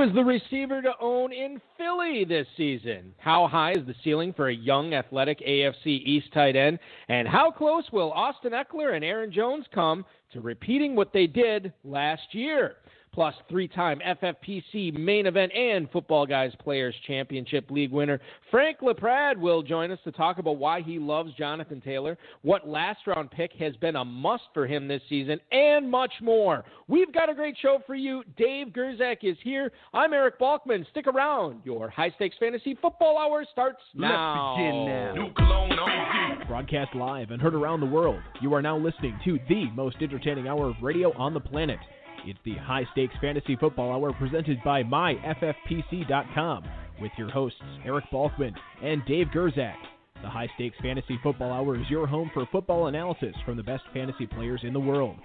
Is the receiver to own in Philly this season? How high is the ceiling for a young, athletic AFC East tight end? And how close will Austin Ekeler and Aaron Jones come to repeating what they did last year? Plus, three-time FFPC main event and Football Guys Players Championship League winner Frank LaPrade will join us to talk about why he loves Jonathan Taylor, what last-round pick has been a must for him this season, and much more. We've got a great show for you. Dave Gerzak is here. I'm Eric Balkman. Stick around. Your high-stakes fantasy football hour starts now. Let's begin now. New cologne on. Broadcast live and heard around the world. You are now listening to the most entertaining hour of radio on the planet. It's the High Stakes Fantasy Football Hour presented by MyFFPC.com with your hosts Eric Balkman and Dave Gerzak. The High Stakes Fantasy Football Hour is your home for football analysis from the best fantasy players in the world.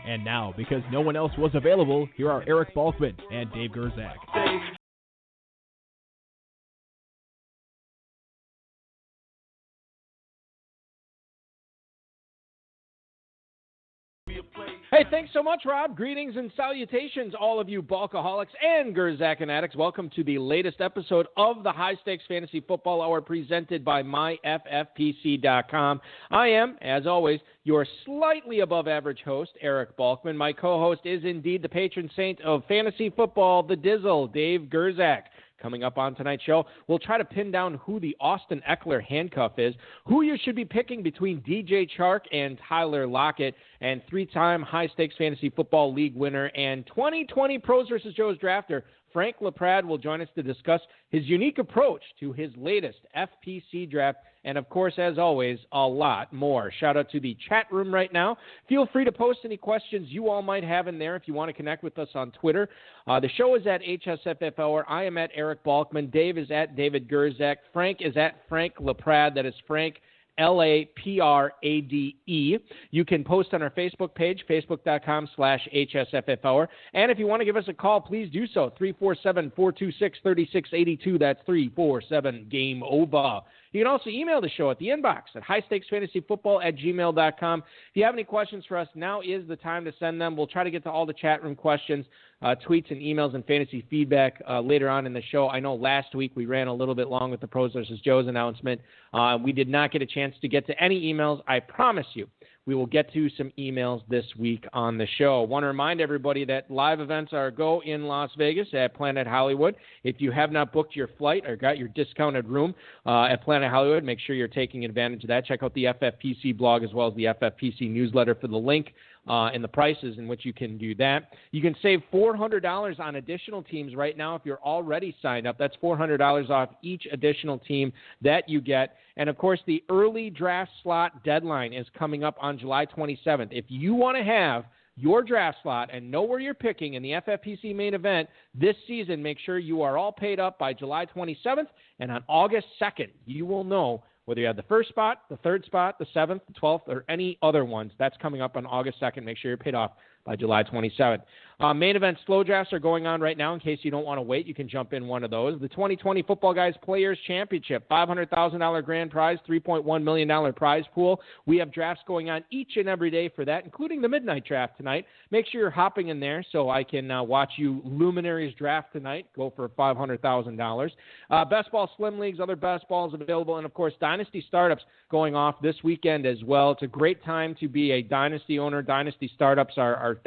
And now, because no one else was available, here are Eric Balkman and Dave Gerzak. Hey, thanks so much, Rob. Greetings and salutations, all of you Balkaholics and Gerzak addicts. Welcome to the latest episode of the High Stakes Fantasy Football Hour presented by MyFFPC.com. I am, as always, your slightly above average host, Eric Balkman. My co-host is indeed the patron saint of fantasy football, the Dizzle, Dave Gerzak. Coming up on tonight's show, we'll try to pin down who the Austin Ekeler handcuff is, who you should be picking between DJ Chark and Tyler Lockett, and three-time high-stakes fantasy football league winner and 2020 Pros vs. Joe's drafter, Frank LaPrade, will join us to discuss his unique approach to his latest FPC draft, and of course, as always, a lot more. Shout out to the chat room right now. Feel free to post any questions you all might have in there if you want to connect with us on Twitter. The show is at HSFF Hour. I am at Eric Balkman. Dave is at David Gerzak. Frank is at Frank LaPrade. That is Frank LaPrade. You can post on our Facebook page, facebook.com/HSFF Hour. And if you want to give us a call, please do so. 347-426-3682. That's 347-GAME-OVER. You can also email the show at the inbox at highstakesfantasyfootball@gmail.com. If you have any questions for us, now is the time to send them. We'll try to get to all the chat room questions, tweets and emails and fantasy feedback later on in the show. I know last week we ran a little bit long with the Pros vs. Joe's announcement. We did not get a chance to get to any emails. I promise you we will get to some emails this week on the show. I want to remind everybody that live events are a go in Las Vegas at Planet Hollywood. If you have not booked your flight or got your discounted room at Planet Hollywood, make sure you're taking advantage of that. Check out the FFPC blog as well as the FFPC newsletter for the link and the prices in which you can do that. You can save $400 on additional teams right now if you're already signed up. That's $400 off each additional team that you get. And, of course, the early draft slot deadline is coming up on July 27th. If you want to have your draft slot and know where you're picking in the FFPC main event this season, make sure you are all paid up by July 27th. And on August 2nd, you will know whether you have the first spot, the third spot, the 7th, the 12th, or any other ones. That's coming up on August 2nd. Make sure you're paid off by July 27th. Main event slow drafts are going on right now. In case you don't want to wait, you can jump in one of those. The 2020 Football Guys Players Championship, $500,000 grand prize, $3.1 million prize pool. We have drafts going on each and every day for that, including the midnight draft tonight. Make sure you're hopping in there so I can watch you luminaries draft tonight. Go for $500,000. Best ball slim leagues, other best balls available, and, of course, dynasty startups going off this weekend as well. It's a great time to be a dynasty owner. Dynasty startups are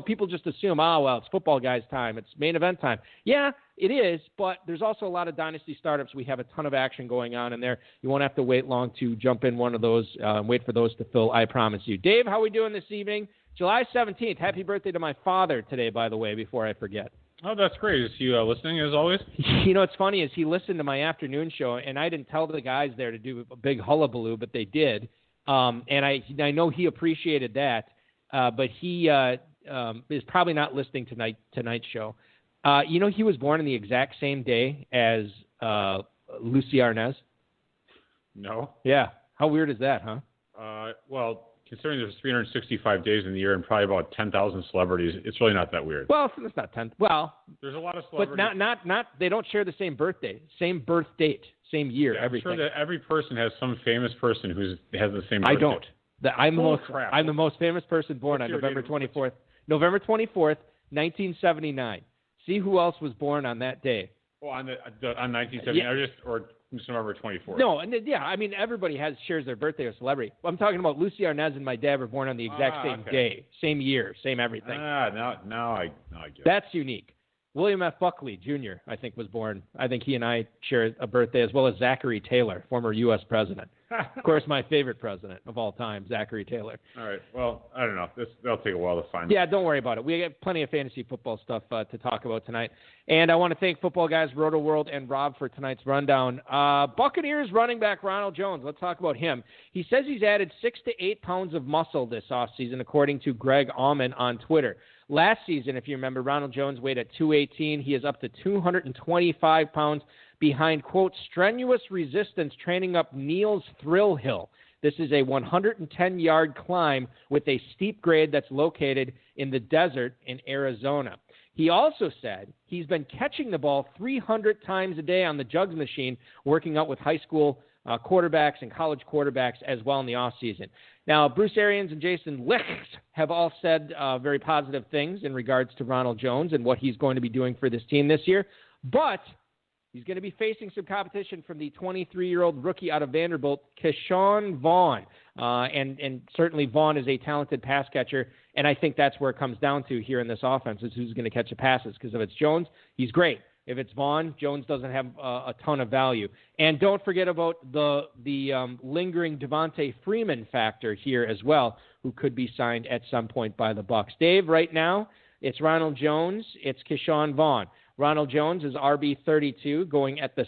people just assume, it's Football Guys time. It's main event time. Yeah, it is, but there's also a lot of dynasty startups. We have a ton of action going on in there. You won't have to wait long to jump in one of those, wait for those to fill, I promise you. Dave, how are we doing this evening? July 17th. Happy birthday to my father today, by the way, before I forget. Oh, that's great. Is he listening as always? What's funny is he listened to my afternoon show, and I didn't tell the guys there to do a big hullabaloo, but they did. And I know he appreciated that, but he is probably not listening to tonight's show. He was born on the exact same day as Lucy Arnaz. No. Yeah. How weird is that, huh? Well, considering there's 365 days in the year and probably about 10,000 celebrities, it's really not that weird. Well, it's not 10. Well, there's a lot of celebrities. But not they don't share the same birthday, same birth date, same year, everything. I'm sure that every person has some famous person who has the same birthday. I don't. I'm the most famous person born on November 24th. November 24th, 1979. See who else was born on that day. Well, on 1970, or just November 24th. No, and I mean, everybody shares their birthday with celebrity. I'm talking about Lucy Arnaz and my dad were born on the exact same day, same year, same everything. Now I get it. That's unique. William F. Buckley, Jr., I think, was born. I think he and I share a birthday, as well as Zachary Taylor, former U.S. president. Of course, my favorite president of all time, Zachary Taylor. All right. Well, I don't know. That'll take a while to find. Yeah, don't worry about it. We have plenty of fantasy football stuff to talk about tonight. And I want to thank Football Guys, Roto World, and Rob for tonight's rundown. Buccaneers running back Ronald Jones. Let's talk about him. He says he's added 6 to 8 pounds of muscle this offseason, according to Greg Allman on Twitter. Last season, if you remember, Ronald Jones weighed at 218. He is up to 225 pounds behind, quote, strenuous resistance training up Neil's Thrill Hill. This is a 110-yard climb with a steep grade that's located in the desert in Arizona. He also said he's been catching the ball 300 times a day on the jugs machine, working out with high school quarterbacks and college quarterbacks as well in the offseason. Now, Bruce Arians and Jason Licht have all said very positive things in regards to Ronald Jones and what he's going to be doing for this team this year, but he's going to be facing some competition from the 23-year-old rookie out of Vanderbilt, Keyshawn Vaughn. And certainly Vaughn is a talented pass catcher, and I think that's where it comes down to here in this offense is who's going to catch the passes. Because if it's Jones, he's great. If it's Vaughn, Jones doesn't have a ton of value. And don't forget about the lingering Devontae Freeman factor here as well, who could be signed at some point by the Bucs. Dave, right now, it's Ronald Jones, it's Keyshawn Vaughn. Ronald Jones is RB32, going at the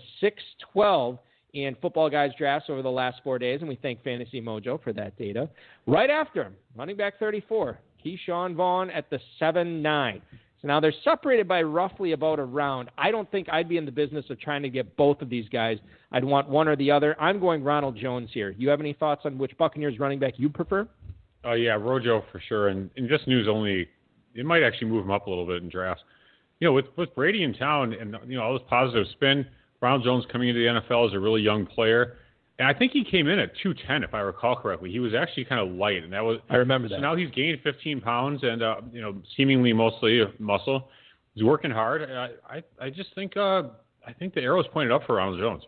6-12 in Football Guys drafts over the last 4 days, and we thank Fantasy Mojo for that data. Right after him, running back 34, Keyshawn Vaughn at the 7-9. So now they're separated by roughly about a round. I don't think I'd be in the business of trying to get both of these guys. I'd want one or the other. I'm going Ronald Jones here. You have any thoughts on which Buccaneers running back you prefer? Yeah, Rojo for sure. And just news only, it might actually move him up a little bit in drafts. You know, with Brady in town and, all this positive spin, Ronald Jones coming into the NFL as a really young player. And I think he came in at 210, if I recall correctly. He was actually kind of light, and I remember that. So now he's gained 15 pounds and seemingly mostly muscle. He's working hard. I just think I think the arrow's pointed up for Ronald Jones.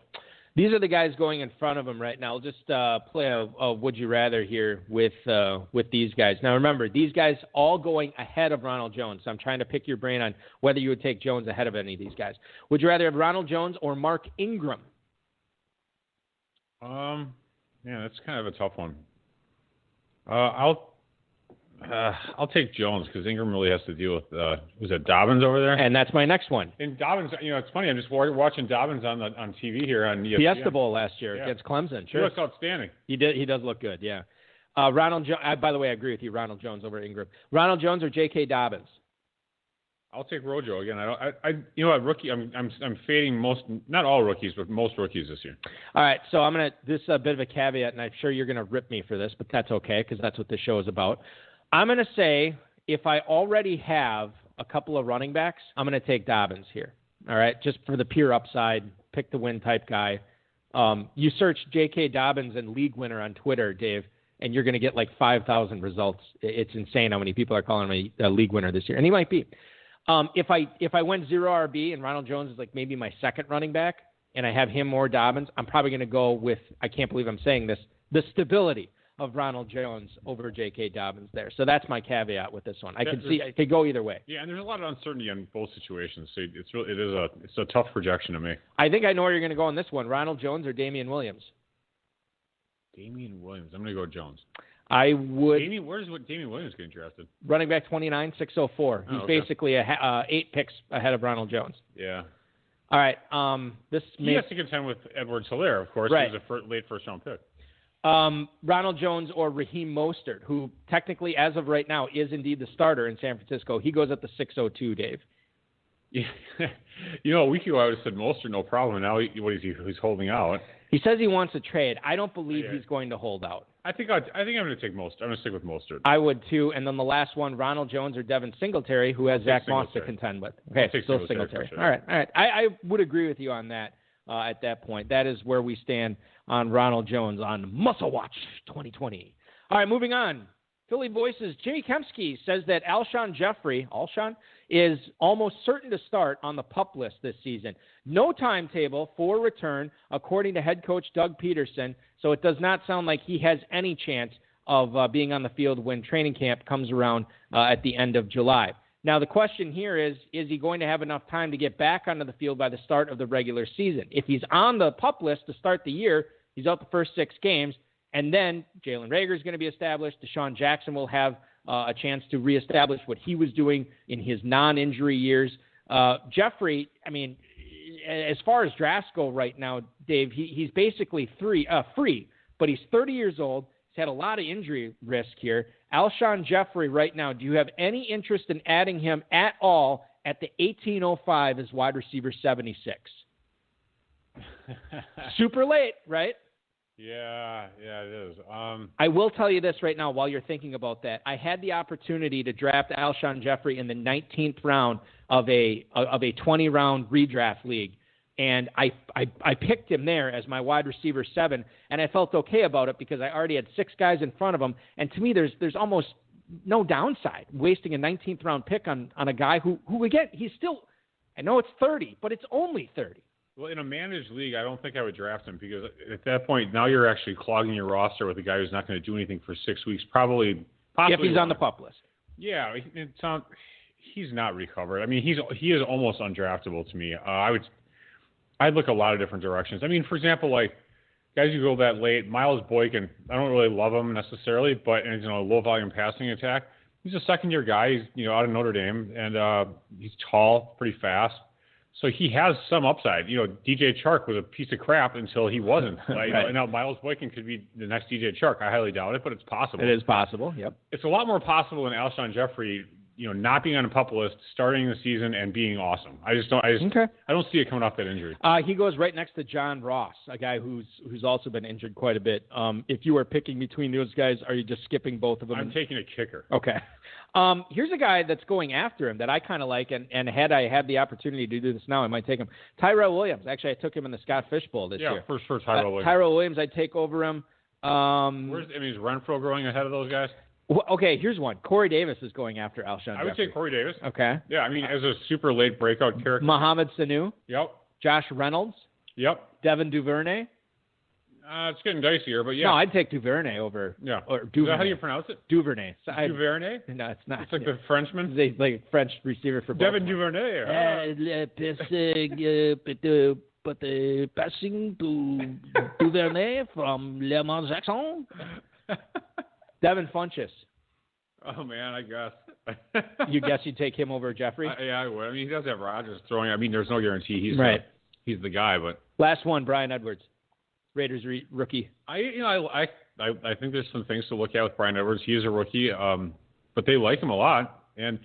These are the guys going in front of him right now. I'll just play a would you rather here with these guys. Now remember, these guys all going ahead of Ronald Jones. So I'm trying to pick your brain on whether you would take Jones ahead of any of these guys. Would you rather have Ronald Jones or Mark Ingram? Yeah, that's kind of a tough one. I'll take Jones because Ingram really has to deal with was it Dobbins over there? And that's my next one. And Dobbins, it's funny. I'm just watching Dobbins on TV here on ESPN. Fiesta Bowl last year against Clemson. Sure, he looks outstanding. He does look good. Yeah. Ronald Jones. By the way, I agree with you. Ronald Jones over Ingram. Ronald Jones or J.K. Dobbins? I'll take Rojo again. Rookie. I'm fading not all rookies, but most rookies this year. All right, so this is a bit of a caveat, and I'm sure you're gonna rip me for this, but that's okay because that's what this show is about. I'm gonna say if I already have a couple of running backs, I'm gonna take Dobbins here. All right, just for the pure upside, pick the win type guy. You search J.K. Dobbins and league winner on Twitter, Dave, and you're gonna get like 5,000 results. It's insane how many people are calling him a league winner this year, and he might be. If I went 0 RB and Ronald Jones is like maybe my second running back and I have him or Dobbins, I'm probably going to go with, I can't believe I'm saying this, the stability of Ronald Jones over J.K. Dobbins there. So that's my caveat with this one. I could go either way. Yeah, and there's a lot of uncertainty in both situations. So it's a tough projection to make. I think I know where you're going to go on this one. Ronald Jones or Damian Williams? Damian Williams. I'm going to go Jones. I would. Where's Damian Williams getting drafted? Running back 29, 604. He's basically 8 picks ahead of Ronald Jones. Yeah. All right. He has to contend with Edwards-Helaire, of course. Right. He was a late first-round pick. Ronald Jones or Raheem Mostert, who technically, as of right now, is indeed the starter in San Francisco. He goes at the 602, Dave. Yeah. A week ago I would have said Mostert, no problem. Now he's holding out. He says he wants to trade. I don't believe he's going to hold out. I think I'm going to take Mostert. I'm going to stick with Mostert. I would too. And then the last one, Ronald Jones or Devin Singletary, who has Zach Moss to contend with. Okay, still Singletary. Sure. All right. I would agree with you on that at that point. That is where we stand on Ronald Jones on Muscle Watch 2020. All right, moving on. Philly Voices, Jimmy Kempski says that Alshon Jeffrey, is almost certain to start on the PUP list this season. No timetable for return, according to head coach Doug Peterson, so it does not sound like he has any chance of being on the field when training camp comes around at the end of July. Now, the question here is he going to have enough time to get back onto the field by the start of the regular season? If he's on the PUP list to start the year, he's out the first 6 games, and then Jalen Reagor is going to be established. Deshaun Jackson will have a chance to reestablish what he was doing in his non-injury years. Jeffrey, I mean, as far as drafts go right now, Dave, he's basically free, but he's 30 years old. He's had a lot of injury risk here. Alshon Jeffrey right now, do you have any interest in adding him at all at the 1805 as wide receiver 76? Super late, right? Yeah, it is. I will tell you this right now while you're thinking about that. I had the opportunity to draft Alshon Jeffrey in the 19th round of a 20-round redraft league, and I picked him there as my wide receiver 7, and I felt okay about it because I already had 6 guys in front of him, and to me there's almost no downside wasting a 19th round pick on a guy who again, he's still, I know it's 30, but it's only 30. Well, in a managed league, I don't think I would draft him because at that point, now you're actually clogging your roster with a guy who's not going to do anything for 6 weeks, possibly if he's on the PUP list. Yeah, he's not recovered. I mean, he is almost undraftable to me. I'd look a lot of different directions. I mean, for example, like guys who go that late, Miles Boykin, I don't really love him necessarily, but low volume passing attack. He's a second-year guy. He's out of Notre Dame, and he's tall, pretty fast. So he has some upside. DJ Chark was a piece of crap until he wasn't. Right. Now Miles Boykin could be the next DJ Chark. I highly doubt it, but it's possible. It is possible, yep. It's a lot more possible than Alshon Jeffrey, not being on a PUP list, starting the season, and being awesome. I don't see it coming off that injury. He goes right next to John Ross, a guy who's also been injured quite a bit. If you were picking between those guys, are you just skipping both of them? I'm taking a kicker. Okay. Here's a guy that's going after him that I kind of like, and had I had the opportunity to do this now, I might take him. Tyra Williams. Actually, I took him in the Scott Fish Bowl this year. Yeah, for sure, Tyra Williams. Tyra Williams, I'd take over him. Is Renfro going ahead of those guys? Well, okay, here's one. Corey Davis is going after Alshon Jeffrey. I would take Corey Davis. Okay. Yeah, I mean, as a super late breakout character. Mohamed Sanu. Yep. Josh Reynolds. Yep. Devin Duvernay. It's getting dicier, but yeah. No, I'd take Duvernay over. Yeah. Or Is Duvernay. that how you pronounce it? Duvernay. Duvernay? No, it's not. It's like the Frenchman? They like French receiver for Devin Duvernay. But the passing to Duvernay from Le Mans Jackson. Devin Funchess. Oh, man, I guess. You guess you'd take him over Jeffrey? Yeah, I would. I mean, he does have Rodgers throwing. I mean, there's no guarantee he's the guy, but. Last one, Brian Edwards, Raiders rookie. I think there's some things to look at with Brian Edwards. He is a rookie, but they like him a lot. And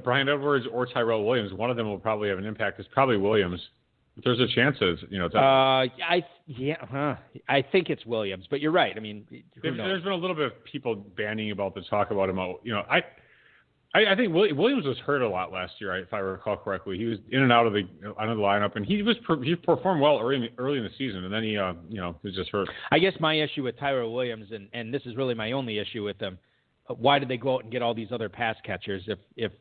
Brian Edwards or Tyrell Williams, one of them will probably have an impact. It's probably Williams. But there's a chance that I think it's Williams, but you're right. I mean, there's been a little bit of people banning about the talk about him. I think Williams was hurt a lot last year, if I recall correctly. He was in and out of the lineup, and he performed well early in the season, and then he was just hurt. I guess my issue with Tyra Williams, and this is really my only issue with them, why did they go out and get all these other pass catchers if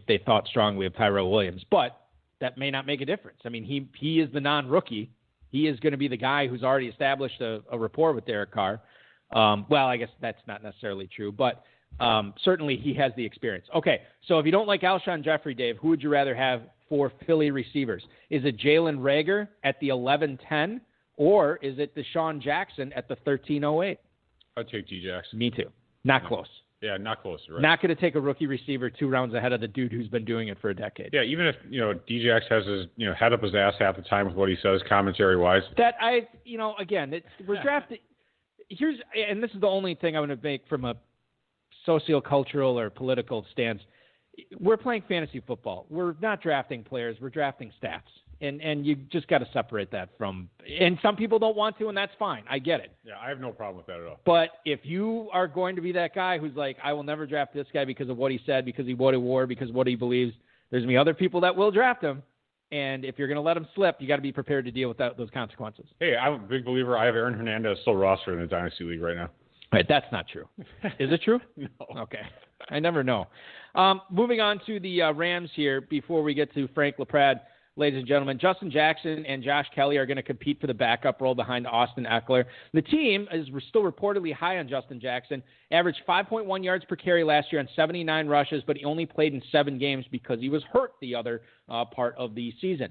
they thought strongly of Tyra Williams? But that may not make a difference. I mean, he is the non-rookie. He is going to be the guy who's already established a rapport with Derek Carr. Well, I guess that's not necessarily true, but certainly he has the experience. Okay, so if you don't like Alshon Jeffrey, Dave, who would you rather have for Philly receivers? Is it Jalen Reagor at the 11:10, or is it Deshaun Jackson at the 13:08? I'd take D-Jax. Me too. Not close. Yeah, not close. Right. Not going to take a rookie receiver 2 rounds ahead of the dude who's been doing it for a decade. Yeah, even if D-Jax has his head up his ass half the time with what he says, commentary wise. We're drafting. And this is the only thing I'm going to make from a sociocultural or political stance. We're playing fantasy football. We're not drafting players. We're drafting staffs. And you just got to separate that from – and some people don't want to, and that's fine. I get it. Yeah, I have no problem with that at all. But if you are going to be that guy who's like, I will never draft this guy because of what he said, because of what he wore, because of what he believes, there's going to be other people that will draft him. And if you're going to let him slip, you got to be prepared to deal with those consequences. Hey, I'm a big believer. I have Aaron Hernandez still rostered in the Dynasty League right now. All right, that's not true. Is it true? No. Okay. I never know. Moving on to the Rams here before we get to Frank LaPrade. Ladies and gentlemen, Justin Jackson and Josh Kelly are going to compete for the backup role behind Austin Eckler. The team is still reportedly high on Justin Jackson, averaged 5.1 yards per carry last year on 79 rushes, but he only played in 7 games because he was hurt the other part of the season.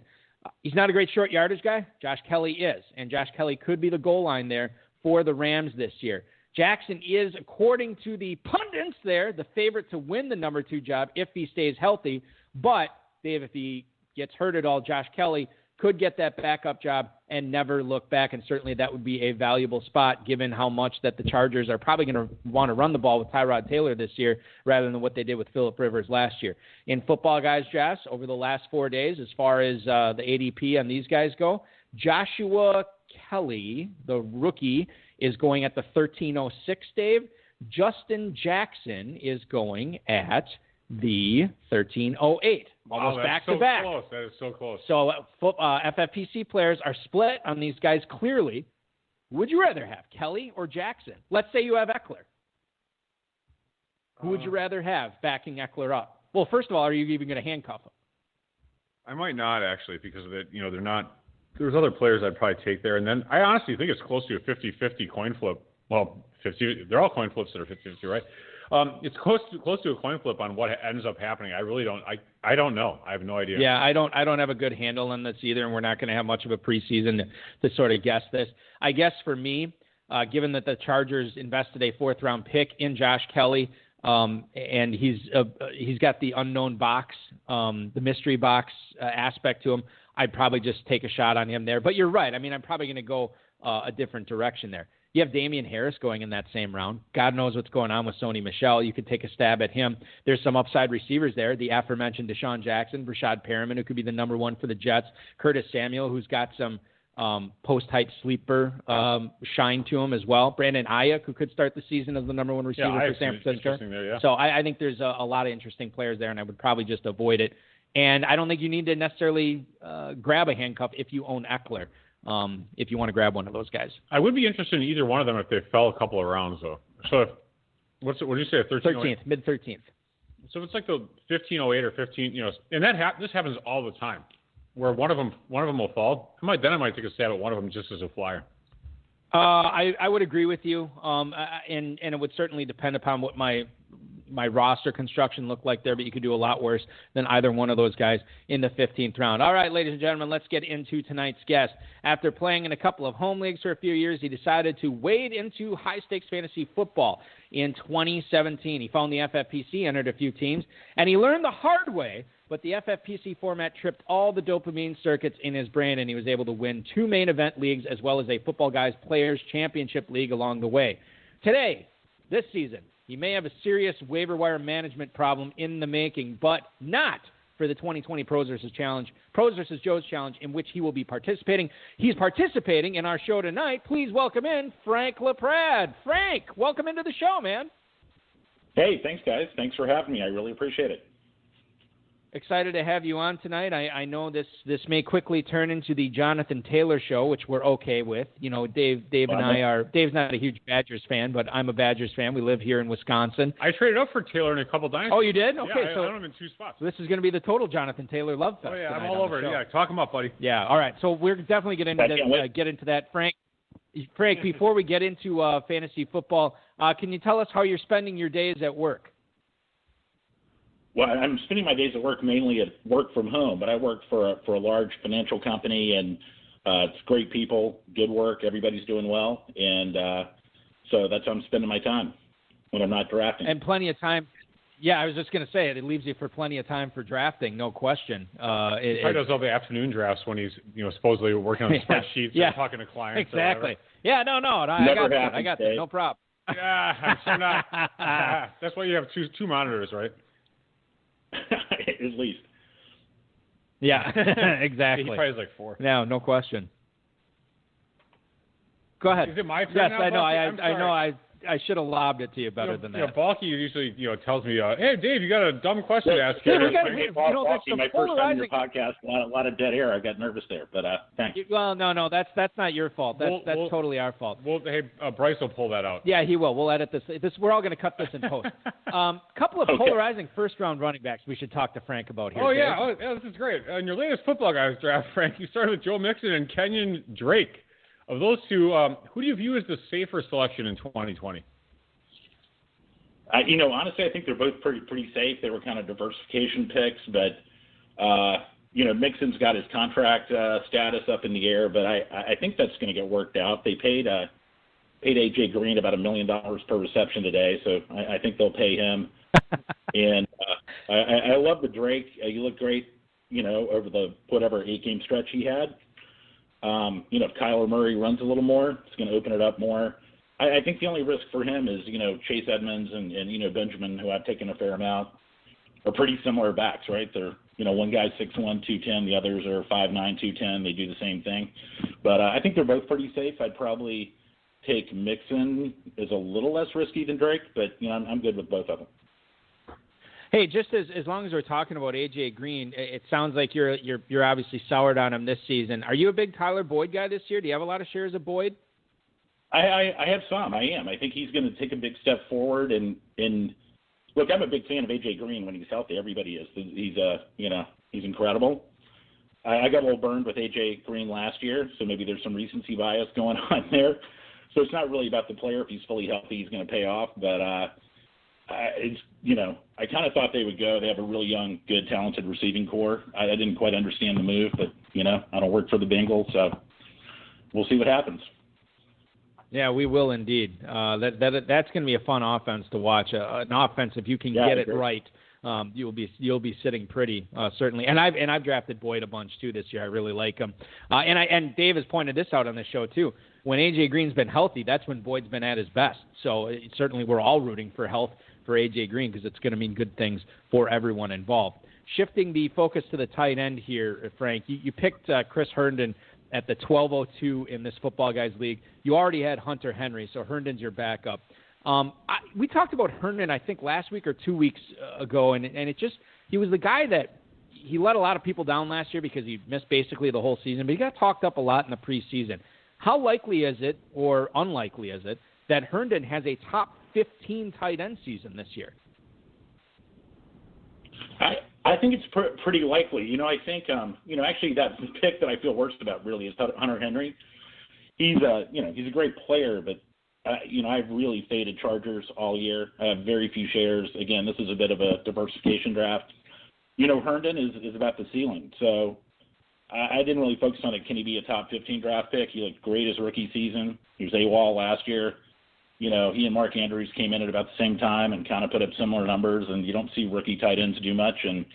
He's not a great short yardage guy. Josh Kelly is, and Josh Kelly could be the goal line there for the Rams this year. Jackson is, according to the pundits there, the favorite to win the number 2 job if he stays healthy. But, Dave, if he gets hurt at all, Josh Kelly could get that backup job and never look back, and certainly that would be a valuable spot given how much that the Chargers are probably going to want to run the ball with Tyrod Taylor this year rather than what they did with Phillip Rivers last year. In football, guys, Jess, over the last 4 days, as far as the ADP on these guys go, Joshua Kelly, the rookie, is going at the 1306, Dave. Justin Jackson is going at the 1308. Almost back-to-back. Close. That is so close. So FFPC players are split on these guys clearly. Would you rather have, Kelly or Jackson? Let's say you have Eckler. Who would you rather have backing Eckler up? Well, first of all, are you even going to handcuff him? I might not, actually, because of it. You know, they're not – there's other players I'd probably take there. And then I honestly think it's close to a 50-50 coin flip. Well, 50. They're all coin flips that are 50-50, right? It's close to a coin flip on what ends up happening. I really don't. I don't know. I have no idea. Yeah, I don't have a good handle on this either, and we're not going to have much of a preseason to sort of guess this. I guess for me, given that the Chargers invested a 4th-round pick in Josh Kelly, and he's got the unknown box, the mystery box aspect to him, I'd probably just take a shot on him there. But you're right. I mean, I'm probably going to go a different direction there. You have Damian Harris going in that same round. God knows what's going on with Sony Michel. You could take a stab at him. There's some upside receivers there. The aforementioned Deshaun Jackson, Rashad Perriman, who could be the number 1 for the Jets. Curtis Samuel, who's got some post-height sleeper shine to him as well. Brandon Ayuk, who could start the season as the number 1 receiver for San Francisco. There, yeah. So I think there's a lot of interesting players there, and I would probably just avoid it. And I don't think you need to necessarily grab a handcuff if you own Eckler. If you want to grab one of those guys. I would be interested in either one of them if they fell a couple of rounds, though. So, what did you say, 13th, mid-13th. So it's like the 1508 or 15, you know, and this happens all the time, where one of them will fall. I might take a stab at one of them just as a flyer. I would agree with you, and it would certainly depend upon what my roster construction looked like there, but you could do a lot worse than either one of those guys in the 15th round. All right, ladies and gentlemen, let's get into tonight's guest. After playing in a couple of home leagues for a few years, he decided to wade into high-stakes fantasy football in 2017. He found the FFPC, entered a few teams, and he learned the hard way, but the FFPC format tripped all the dopamine circuits in his brain, and he was able to win 2 main event leagues as well as a Football Guys Players Championship League along the way. Today, this season, he may have a serious waiver wire management problem in the making, but not for the 2020 Pros vs. Joe's Challenge, in which he will be participating. He's participating in our show tonight. Please welcome in Frank LaPrade. Frank, welcome into the show, man. Hey, thanks, guys. Thanks for having me. I really appreciate it. Excited to have you on tonight. I know this may quickly turn into the Jonathan Taylor show, which we're okay with. You know, Dave and I are. Dave's not a huge Badgers fan, but I'm a Badgers fan. We live here in Wisconsin. I traded up for Taylor in a couple dynasties. Oh, you did? Okay, yeah, so I own him in 2 spots. So this is going to be the total Jonathan Taylor love fest. Oh yeah, I'm all over it. Yeah, talk him up, buddy. Yeah, all right. So we're definitely going to get into that, Frank. Frank, before we get into fantasy football, can you tell us how you're spending your days at work? Well, I'm spending my days at work mainly at work from home, but I work for a large financial company, and it's great people, good work, everybody's doing well, and so that's how I'm spending my time when I'm not drafting. And plenty of time. Yeah, I was just going to say it leaves you for plenty of time for drafting, no question. He does all the afternoon drafts when he's supposedly working on spreadsheets and talking to clients. Exactly. Yeah, I got that. No problem. Yeah, I'm not. That's why you have two monitors, right? At least. Yeah, exactly. He probably has like 4. No question. Go ahead. Is it my turn yes, now? I know. I know. I should have lobbed it to you better than that. Balky usually tells me, hey Dave, you got a dumb question to ask here. here. Balky, my first time on your podcast, a lot of dead air. I got nervous there, but thanks. Well, no, that's not your fault. That's totally our fault. Well, hey, Bryce will pull that out. Yeah, he will. We'll edit this. We're all going to cut this in post. Couple of polarizing first-round running backs we should talk to Frank about here. Yeah, this is great. In your latest Football Guys draft, Frank, you started with Joe Mixon and Kenyon Drake. Of those two, who do you view as the safer selection in 2020? Honestly, I think they're both pretty safe. They were kind of diversification picks, but Mixon's got his contract status up in the air, but I think that's going to get worked out. They paid AJ Green about $1 million per reception today, so I think they'll pay him. And I love the Drake. He looked great, over the whatever 8-game stretch he had. If Kyler Murray runs a little more, it's going to open it up more. I think the only risk for him is, Chase Edmonds and Benjamin, who I've taken a fair amount, are pretty similar backs, right? They're, one guy's 6'1", 210, the others are 5'9", 210. They do the same thing. But I think they're both pretty safe. I'd probably take Mixon as a little less risky than Drake, but, I'm good with both of them. Hey, just as long as we're talking about AJ Green, it sounds like you're obviously soured on him this season. Are you a big Tyler Boyd guy this year? Do you have a lot of shares of Boyd? I have some. I am. I think he's going to take a big step forward. And look, I'm a big fan of AJ Green when he's healthy. Everybody is. He's incredible. I got a little burned with AJ Green last year, so maybe there's some recency bias going on there. So it's not really about the player. If he's fully healthy, he's going to pay off. But I kind of thought they would go. They have a really young, good, talented receiving core. I didn't quite understand the move, but, I don't work for the Bengals, so we'll see what happens. Yeah, we will indeed. That's going to be a fun offense to watch. An offense, if you can get it right, you'll be sitting pretty, certainly. And I've drafted Boyd a bunch too this year. I really like him. And Dave has pointed this out on the show too. When AJ Green's been healthy, that's when Boyd's been at his best. So certainly we're all rooting for health for AJ Green because it's going to mean good things for everyone involved. Shifting the focus to the tight end here, Frank, you picked Chris Herndon at the 1202 in this Football Guys League. You already had Hunter Henry, so Herndon's your backup. We talked about Herndon, I think, last week or 2 weeks ago, and he was the guy that he let a lot of people down last year because he missed basically the whole season, but he got talked up a lot in the preseason. How likely is it, or unlikely is it, that Herndon has a top 15 tight end season this year? I think it's pretty likely. I think, actually that pick that I feel worst about really is Hunter Henry. He's a great player, but, I've really faded Chargers all year. I have very few shares. Again, this is a bit of a diversification draft. Herndon is about the ceiling. So I didn't really focus on it. Can he be a top 15 draft pick? He looked great his rookie season. He was AWOL last year. He and Mark Andrews came in at about the same time and kind of put up similar numbers, and you don't see rookie tight ends do much. And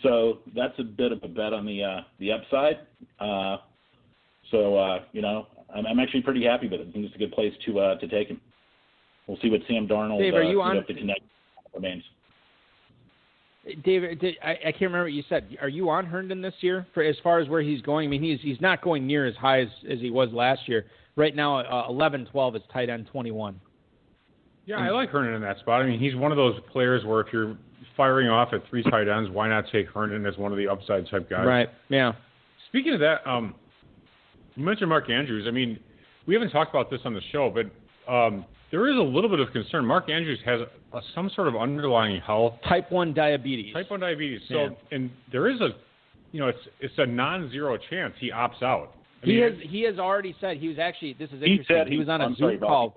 so that's a bit of a bet on the upside. I'm actually pretty happy with it. I think it's a good place to take him. We'll see what Sam Darnold Dave, are you on? The connect remains. David, I can't remember what you said. Are you on Herndon this year for as far as where he's going? I mean, he's not going near as high as he was last year. Right now, 11-12 is tight end 21. Yeah, I like Herndon in that spot. I mean, he's one of those players where if you're firing off at 3 tight ends, why not take Herndon as one of the upside type guys? Right, yeah. Speaking of that, you mentioned Mark Andrews. I mean, we haven't talked about this on the show, but there is a little bit of concern. Mark Andrews has some sort of underlying health. Type 1 diabetes. So, and there is it's a non-zero chance he opts out. He has already said he was actually. This is interesting. He was on a Zoom call.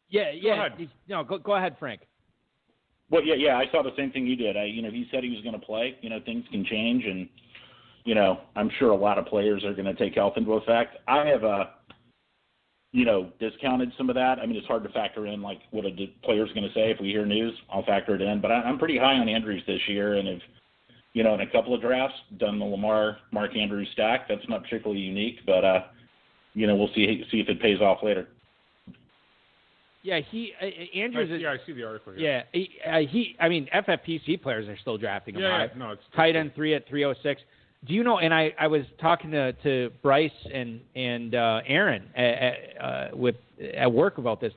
Yeah. Go ahead, Frank. Well, yeah. I saw the same thing you did. He said he was going to play. Things can change, and I'm sure a lot of players are going to take health into effect. I have discounted some of that. I mean, it's hard to factor in like what a player's going to say. If we hear news, I'll factor it in. But I'm pretty high on Andrews this year, and if in a couple of drafts, done the Mark Andrews stack. That's not particularly unique, but we'll see if it pays off later. Yeah, Andrews. I see the article here. Yeah, FFPC players are still drafting him high. No, it's tight end 3 at 306. Do you know? And I was talking to Bryce and Aaron at work about this.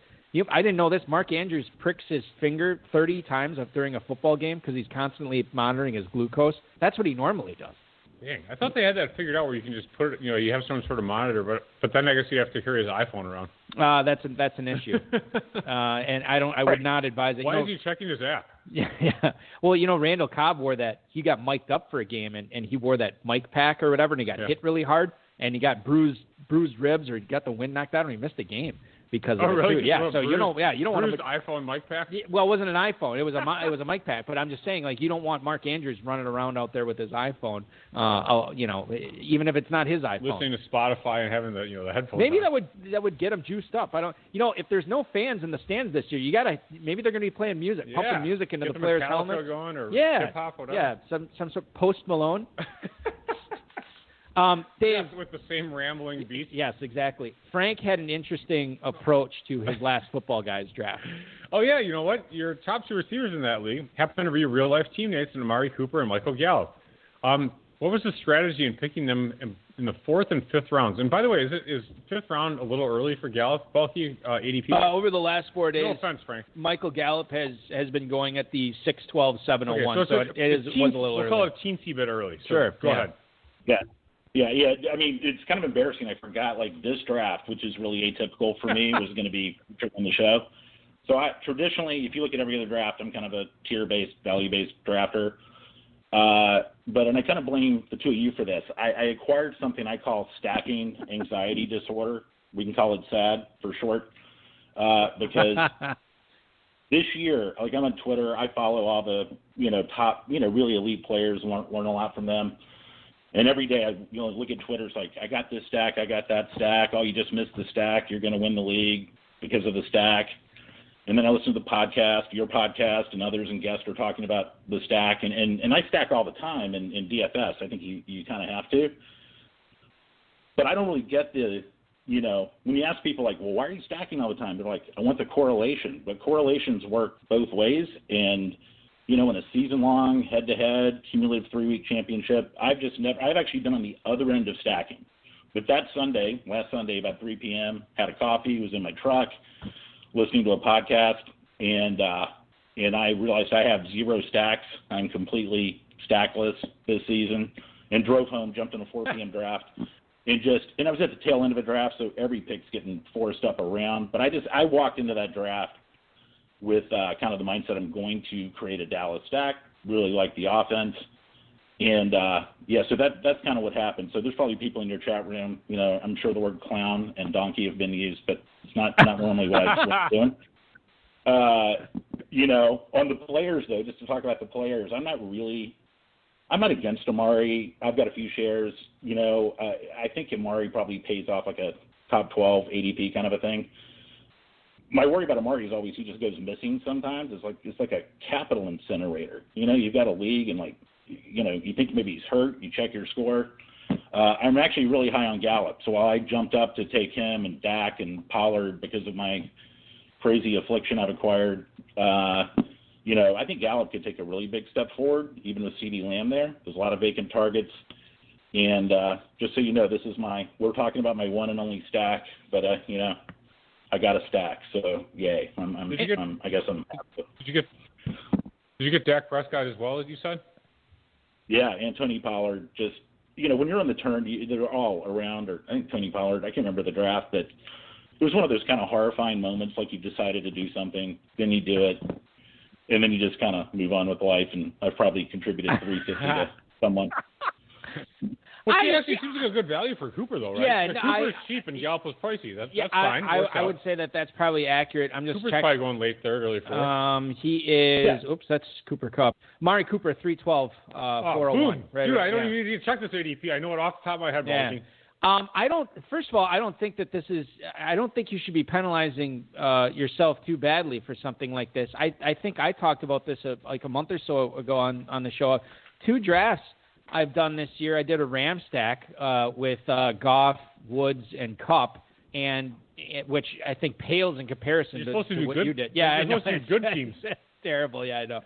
I didn't know this. Mark Andrews pricks his finger 30 times during a football game because he's constantly monitoring his glucose. That's what he normally does. Dang, I thought they had that figured out where you can just put it, you have some sort of monitor, but then I guess you have to carry his iPhone around. That's an issue. And I would not advise it. Why is he checking his app? Yeah. Well, Randall Cobb wore that. He got mic'd up for a game, and he wore that mic pack or whatever, and he got hit really hard, and he got bruised ribs, or he got the wind knocked out, and he missed a game because of it really? too. Yeah. So you don't want to iPhone mic pack. Well, it wasn't an iPhone. It was a mic pack. But I'm just saying, you don't want Mark Andrews running around out there with his iPhone. Even if it's not his iPhone. Listening to Spotify and having the headphones. Maybe on. that would get him juiced up. I don't. If there's no fans in the stands this year, maybe they're going to be playing music, pumping music into the players' helmets. Going or hip hop, whatever. Yeah, some sort of Post Malone. Dave, with the same rambling beats. Yes, exactly. Frank had an interesting approach to his last Football Guys draft. Oh, yeah, you know what? Your top two receivers in that league happen to be real-life teammates in Amari Cooper and Michael Gallup. What was the strategy in picking them in the 4th and 5th rounds? And by the way, is 5th round a little early for Gallup? Both you ADP? Over the last 4 days, no offense, Frank. Michael Gallup has been going at the 6-12, 7-01, okay, so it was a little early. We'll call it a teensy bit early. So sure. Go ahead. Yeah. I mean, it's kind of embarrassing. I forgot, this draft, which is really atypical for me, was going to be on the show. So traditionally, if you look at every other draft, I'm kind of a tier-based, value-based drafter. And I kind of blame the two of you for this. I acquired something I call stacking anxiety disorder. We can call it SAD for short, because this year, I'm on Twitter. I follow all the top really elite players, learn a lot from them. And every day I look at Twitter. It's like, I got this stack, I got that stack. Oh, you just missed the stack. You're going to win the league because of the stack. And then I listen to the podcast, your podcast, and others and guests are talking about the stack. And I stack all the time in DFS. I think you kind of have to. But I don't really get when you ask people well, why are you stacking all the time? They're like, I want the correlation. But correlations work both ways. And, in a season-long, head-to-head, cumulative 3-week championship, I've actually been on the other end of stacking. But last Sunday, about 3 p.m., had a coffee, was in my truck, listening to a podcast, and I realized I have 0 stacks. I'm completely stackless this season, and drove home, jumped in a 4 p.m. draft, and I was at the tail end of a draft, so every pick's getting forced up around. But I walked into that draft with kind of the mindset I'm going to create a Dallas stack, really like the offense. And, so that's kind of what happened. So there's probably people in your chat room, I'm sure the word clown and donkey have been used, but it's not normally what I'm doing. On the players, though, just to talk about the players, I'm not against Amari. I've got a few shares. I think Amari probably pays off like a top 12 ADP kind of a thing. My worry about Amari is always he just goes missing sometimes. It's like a capital incinerator. You've got a league and you think maybe he's hurt. You check your score. I'm actually really high on Gallup. So while I jumped up to take him and Dak and Pollard because of my crazy affliction I've acquired, I think Gallup could take a really big step forward, even with CeeDee Lamb there. There's a lot of vacant targets. And just so you know, we're talking about my one and only stack, but I got a stack, so yay! I guess I'm. Did you get Dak Prescott as well, as you said? Yeah, and Tony Pollard. Just when you're on the turn, they're all around. Or I think Tony Pollard. I can't remember the draft, but it was one of those kind of horrifying moments, like you decided to do something, then you do it, and then you just kind of move on with life. And I've probably contributed $350 to someone. Well, he actually seems like a good value for Cooper, though, right? Yeah, Cooper is cheap and Gallup was pricey. That's fine. I would say that's probably accurate. I'm just Cooper's checking. Probably going late third, early fourth. He is. Yeah. Oops, that's Cooper Kupp. Mari Cooper, 312, 401. Right, dude, I don't even need to check this ADP. I know it off the top of my head. Yeah. First of all, I don't think that I don't think you should be penalizing yourself too badly for something like this. I think I talked about this like a month or so ago on the show. 2 drafts I've done this year. I did a Ram stack with Goff, Woods, and Kupp, and which I think pales in comparison to what you did. Yeah, You're supposed to do good teams. Terrible, yeah, I know.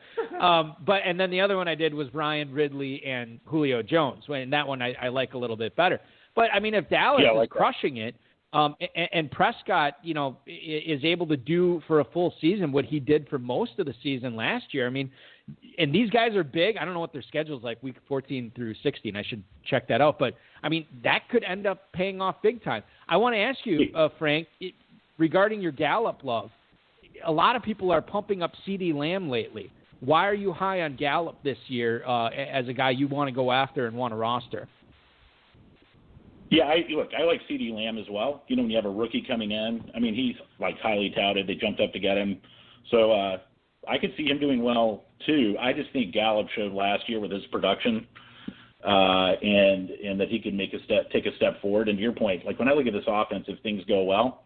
And then the other one I did was Ryan Ridley and Julio Jones, and that one I like a little bit better. But I mean, if Dallas is crushing it, And Prescott, is able to do for a full season what he did for most of the season last year. I mean, and these guys are big. I don't know what their schedule's like, week 14 through 16. I should check that out. But, I mean, that could end up paying off big time. I want to ask you, Frank, regarding your Gallup love, a lot of people are pumping up CeeDee Lamb lately. Why are you high on Gallup this year as a guy you want to go after and want to roster? Yeah, I like CeeDee Lamb as well. When you have a rookie coming in, I mean, he's highly touted. They jumped up to get him. So I could see him doing well too. I just think Gallup showed last year with his production and that he could take a step forward. And to your point, when I look at this offense, if things go well,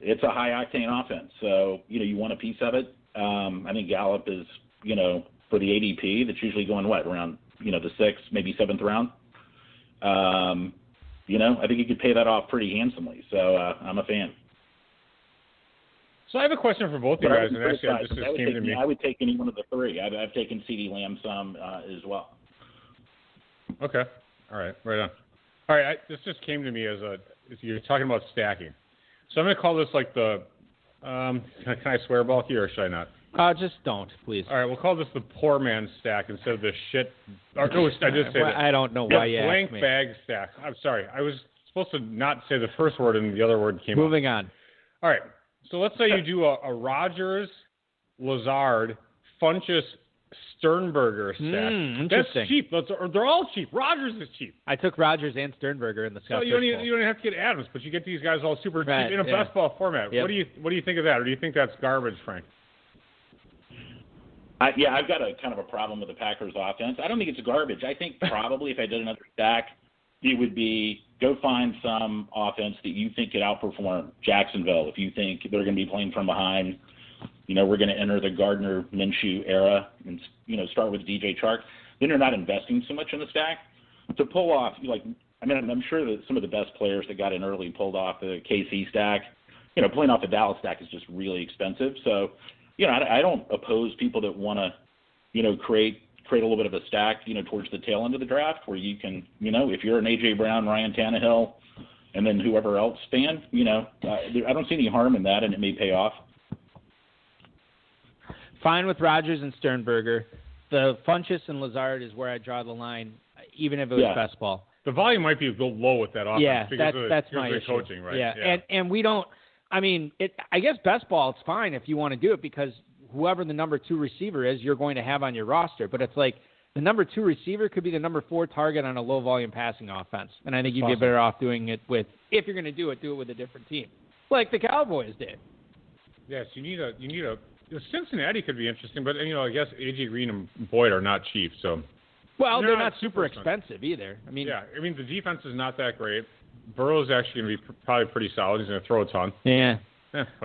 it's a high-octane offense. So, you want a piece of it. I think Gallup is, for the ADP, that's usually going, around, the 6th, maybe 7th round. I think you could pay that off pretty handsomely. So I'm a fan. So I have a question for both of you guys, and actually this just came to me. I would take any one of the three. I've taken CeeDee Lamb some as well. Okay. All right. Right on. All right. This just came to me as you're talking about stacking. So I'm going to call this the can I swear ball here or should I not? Just don't, please. All right, we'll call this the poor man stack instead of the shit. Or, no, I did say that. I don't know why you asked me. Blank bag stack. I'm sorry. I was supposed to not say the first word and the other word came Moving on. All right. So let's say you do a Rodgers, Lazard, Funchess, Sternberger stack. Interesting. That's cheap. They're all cheap. Rodgers is cheap. I took Rodgers and Sternberger in the Scott. So you don't have to get Adams, but you get these guys all super cheap in a best ball format. Yep. What do you think of that, or do you think that's garbage, Frank? I've got a kind of a problem with the Packers offense. I don't think it's garbage. I think probably if I did another stack, it would be go find some offense that you think could outperform Jacksonville. If you think they're going to be playing from behind, we're going to enter the Gardner Minshew era and, start with DJ Chark, then you're not investing so much in the stack. To pull off, I'm sure that some of the best players that got in early pulled off the KC stack. Pulling off the Dallas stack is just really expensive. So, I don't oppose people that want to, create a little bit of a stack, towards the tail end of the draft where you can, if you're an A.J. Brown, Ryan Tannehill, and then whoever else fan, I don't see any harm in that, and it may pay off. Fine with Rodgers and Sternberger. The Funchess and Lazard is where I draw the line, even if it was best ball. The volume might be a little low with that offense. Yeah, that's my issue. Coaching, right? Yeah. And we don't. I mean, I guess best ball, it's fine if you want to do it because whoever the number 2 receiver is, you're going to have on your roster. But it's the number 2 receiver could be the number 4 target on a low volume passing offense. And I think you'd be better off doing it if you're going to do it with a different team, like the Cowboys did. Yes, you need a. Cincinnati could be interesting, but I guess A.J. Green and Boyd are not cheap, so. Well, they're not super expensive either. The defense is not that great. Burrow's actually going to be probably pretty solid. He's going to throw a ton. Yeah.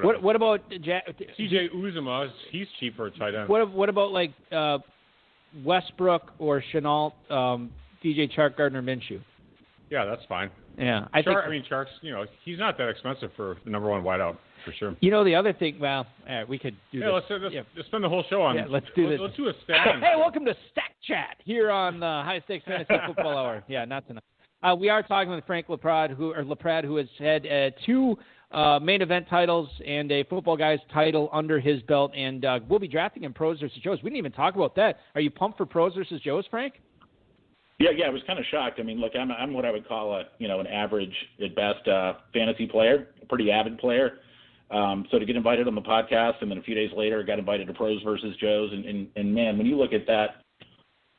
What about C.J. Uzomah? He's cheap for a tight end. What about Westbrook or Chenault, DJ Chark, Gardner Minshew? Yeah, that's fine. Yeah, Chark's. He's not that expensive for the number 1 wideout for sure. The other thing. Well, we could do this. Let's spend the whole show on. Yeah, let's do this. Let's do a stack. Hey, welcome to Stack Chat here on the High Stakes Fantasy Football Hour. Yeah, not tonight. We are talking with Frank LaPrade, who has had 2 main event titles and a Football Guys title under his belt, and we'll be drafting him Pros versus Joes. We didn't even talk about that. Are you pumped for Pros versus Joes, Frank? Yeah, I was kind of shocked. I mean, look, I'm what I would call an average at best fantasy player, a pretty avid player. So to get invited on the podcast, and then a few days later, got invited to Pros versus Joes, and man, when you look at that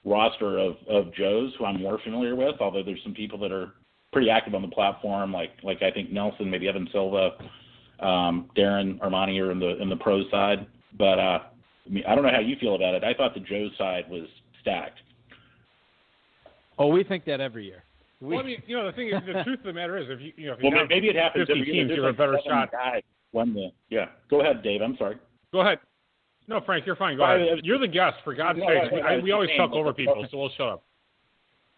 roster of Joes, who I'm more familiar with, although there's some people that are pretty active on the platform, like I think Nelson, maybe Evan Silva, Darren Armani are in the Pros side. But I don't know how you feel about it. I thought the Joes side was stacked. Oh, we think that every year. The thing is, the truth of the matter is, if you have maybe it happens 50 teams, you have a better shot. Go ahead, Dave. I'm sorry. Go ahead. No, Frank, you're fine. Go ahead. You're the guest, for God's sake. We always talk over people, so we'll shut up.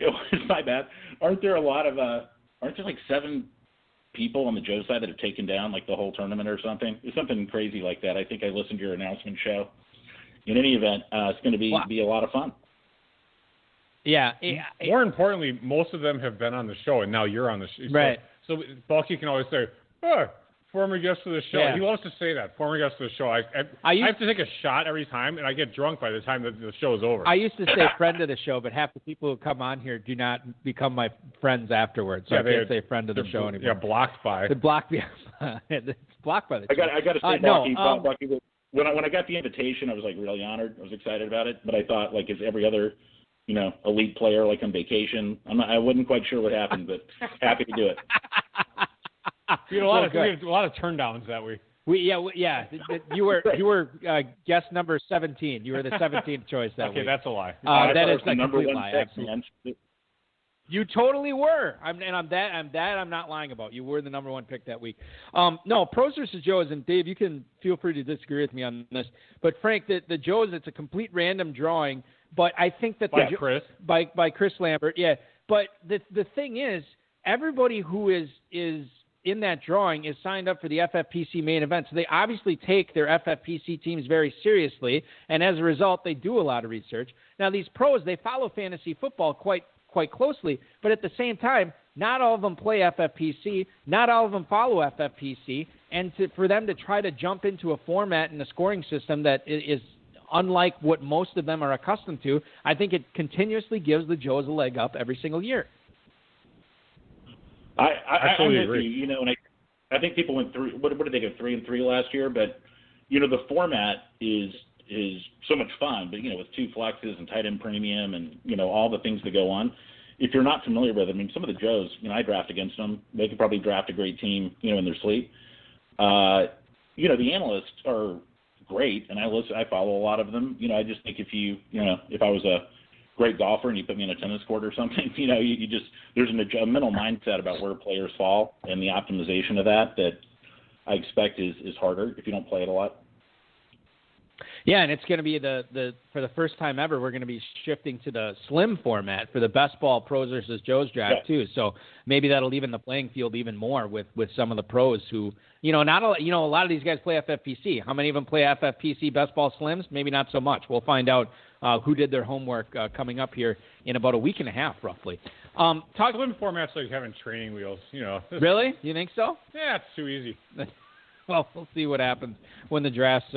It's my bad. Aren't there 7 people on the Joe side that have taken down the whole tournament or something? It's something crazy like that. I think I listened to your announcement show. In any event, it's going to be a lot of fun. Yeah. More importantly, most of them have been on the show, and now you're on the show. Right. So Bulky can always say, Oh, former guest of the show. Yeah. He loves to say that. Former guest of the show. I have to take a shot every time, and I get drunk by the time that the show is over. I used to say friend of the show, but half the people who come on here do not become my friends afterwards. So I can't say friend of the show anymore. Yeah, blocked by. They're blocked by. It's blocked by the show. I got to say, Bucky, when I got the invitation, I was like really honored. I was excited about it, but I thought like as every other, elite player like on vacation, I wasn't quite sure what happened, but happy to do it. We had a lot of turndowns that week. You were guest number 17. You were the 17th choice that week. Okay, that's a lie. That is a number complete one lie. pick, Absolutely. man. You totally were. I'm not lying about. You were the number one pick that week. No, Pros versus Joes, and Dave, you can feel free to disagree with me on this. But Frank, the Joes, it's a complete random drawing. But I think that by Chris Lambert, yeah. But the thing is, everybody who is in that drawing is signed up for the FFPC main event. So they obviously take their FFPC teams very seriously, and as a result, they do a lot of research. Now, these pros, they follow fantasy football quite closely, but at the same time, not all of them play FFPC, not all of them follow FFPC, and for them to try to jump into a format and a scoring system that is unlike what most of them are accustomed to, I think it continuously gives the Joes a leg up every single year. I totally agree. And I think people went through. What did they go 3-3 last year? But the format is so much fun. But with two flexes and tight end premium and all the things that go on. If you're not familiar with them, some of the Joes, I draft against them. They could probably draft a great team, in their sleep. The analysts are great, and I follow a lot of them. I just think if I was a great golfer and you put me in a tennis court or something, you just there's a mental mindset about where players fall and the optimization of that I expect is harder if you don't play it a lot. Yeah, and it's going to be for the first time ever, we're going to be shifting to the slim format for the best ball Pros versus Joes draft too. So maybe that'll even the playing field even more with some of the pros who, a lot of these guys play FFPC. How many of them play FFPC best ball slims? Maybe not so much. We'll find out who did their homework coming up here in about a week and a half, roughly. Slim format's like having training wheels, Really? You think so? Yeah, it's too easy. Well, we'll see what happens when the drafts,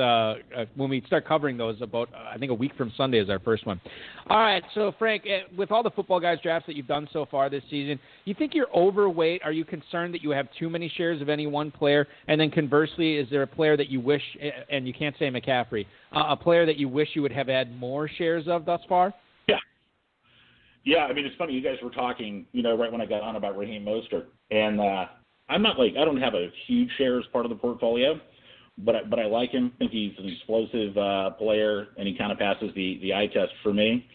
when we start covering those about, I think a week from Sunday is our first one. All right, so Frank, with all the football guys drafts that you've done so far this season, you think you're overweight? Are you concerned that you have too many shares of any one player? And then conversely, is there a player that you wish, and you can't say McCaffrey, a player that you wish you would have had more shares of thus far? Yeah, it's funny, you guys were talking, right when I got on about Raheem Mostert, and I'm not I don't have a huge share as part of the portfolio, but I like him. I think he's an explosive player, and he kind of passes the eye test for me.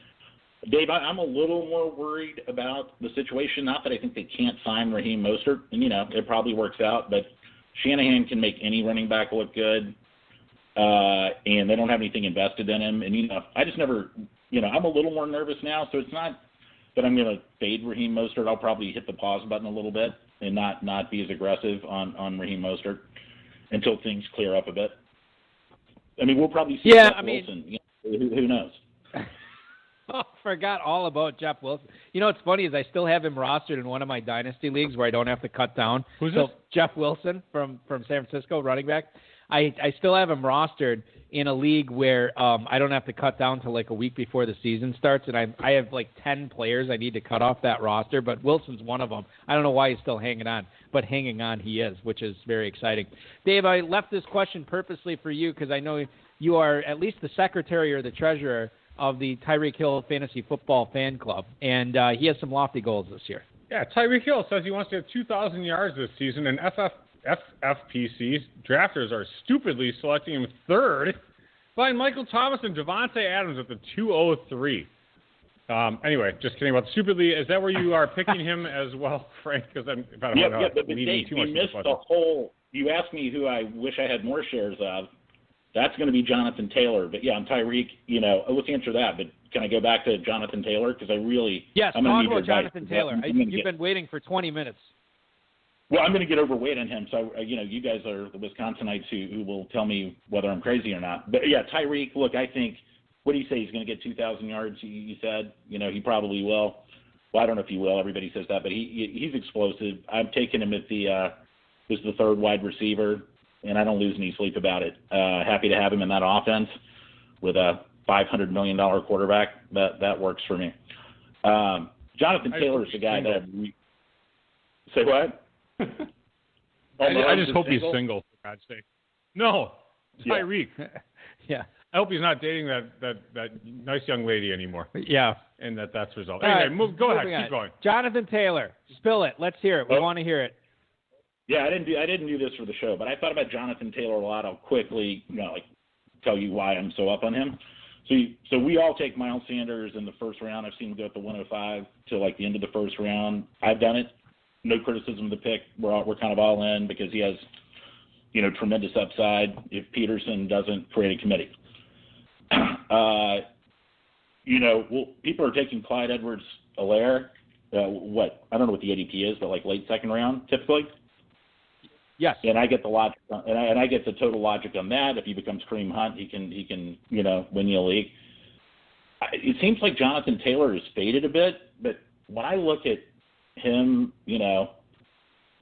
Dave, I'm a little more worried about the situation. Not that I think they can't sign Raheem Mostert, and it probably works out. But Shanahan can make any running back look good, and they don't have anything invested in him. And I just never, I'm a little more nervous now. So it's not that I'm going to fade Raheem Mostert. I'll probably hit the pause button a little bit and not be as aggressive on Raheem Mostert until things clear up a bit. We'll probably see Jeff Wilson. Who knows? Oh, forgot all about Jeff Wilson. What's funny is I still have him rostered in one of my dynasty leagues where I don't have to cut down. Who's this? Jeff Wilson from San Francisco, running back. I still have him rostered in a league where I don't have to cut down till like a week before the season starts, and I have like 10 players I need to cut off that roster, but Wilson's one of them. I don't know why he's still hanging on, but hanging on he is, which is very exciting. Dave, I left this question purposely for you because I know you are at least the secretary or the treasurer of the Tyreek Hill Fantasy Football Fan Club, and he has some lofty goals this year. Yeah, Tyreek Hill says he wants to have 2,000 yards this season, and FFPC drafters are stupidly selecting him third behind Michael Thomas and Devontae Adams at the 203. Anyway, just kidding about stupidly. Is that where you are picking him as well, Frank? Because I'm about but Dave, you missed the whole. You asked me who I wish I had more shares of. That's going to be Jonathan Taylor. But I'm Tyreek. Let's answer that. But can I go back to Jonathan Taylor? Because I'm talk about Jonathan Taylor. You've been waiting for 20 minutes. Well, I'm going to get overweight on him. So, you guys are the Wisconsinites who will tell me whether I'm crazy or not. But, Tyreek, look, I think, what do you say? He's going to get 2,000 yards, you said? He probably will. Well, I don't know if he will. Everybody says that. But he's explosive. I'm taking him at the is the third wide receiver, and I don't lose any sleep about it. Happy to have him in that offense with a $500 million quarterback. That works for me. Jonathan Taylor is the guy that say what? I just hope he's single, for God's sake. No, Tyreek. Yeah. I hope he's not dating that nice young lady anymore. Yeah. And that's the result. Anyway, go ahead. Keep going. Jonathan Taylor. Spill it. Let's hear it. We want to hear it. Yeah, I didn't do this for the show, but I thought about Jonathan Taylor a lot. I'll quickly, tell you why I'm so up on him. So we all take Miles Sanders in the first round. I've seen him go at the 105 to the end of the first round. I've done it. No criticism of the pick. We're kind of all in because he has, tremendous upside if Peterson doesn't create a committee. People are taking Clyde Edwards-Helaire. I don't know what the ADP is, but late second round typically. Yes. And I get the logic, and I get the total logic on that. If he becomes Kareem Hunt, he can win you a league. It seems like Jonathan Taylor has faded a bit, but when I look at him,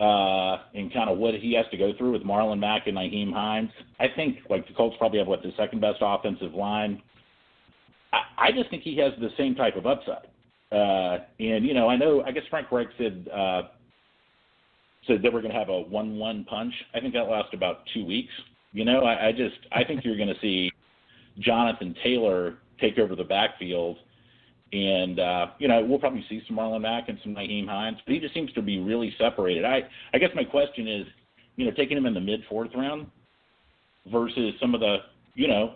and kind of what he has to go through with Marlon Mack and Nyheim Hines, I think the Colts probably have the second best offensive line. I just think he has the same type of upside. I guess Frank Reich said that we're going to have a 1-1 punch. I think that lasts about 2 weeks. I think you're going to see Jonathan Taylor take over the backfield, and we'll probably see some Marlon Mack and some Nyheim Hines, but he just seems to be really separated. I guess my question is, taking him in the mid-4th round versus some of the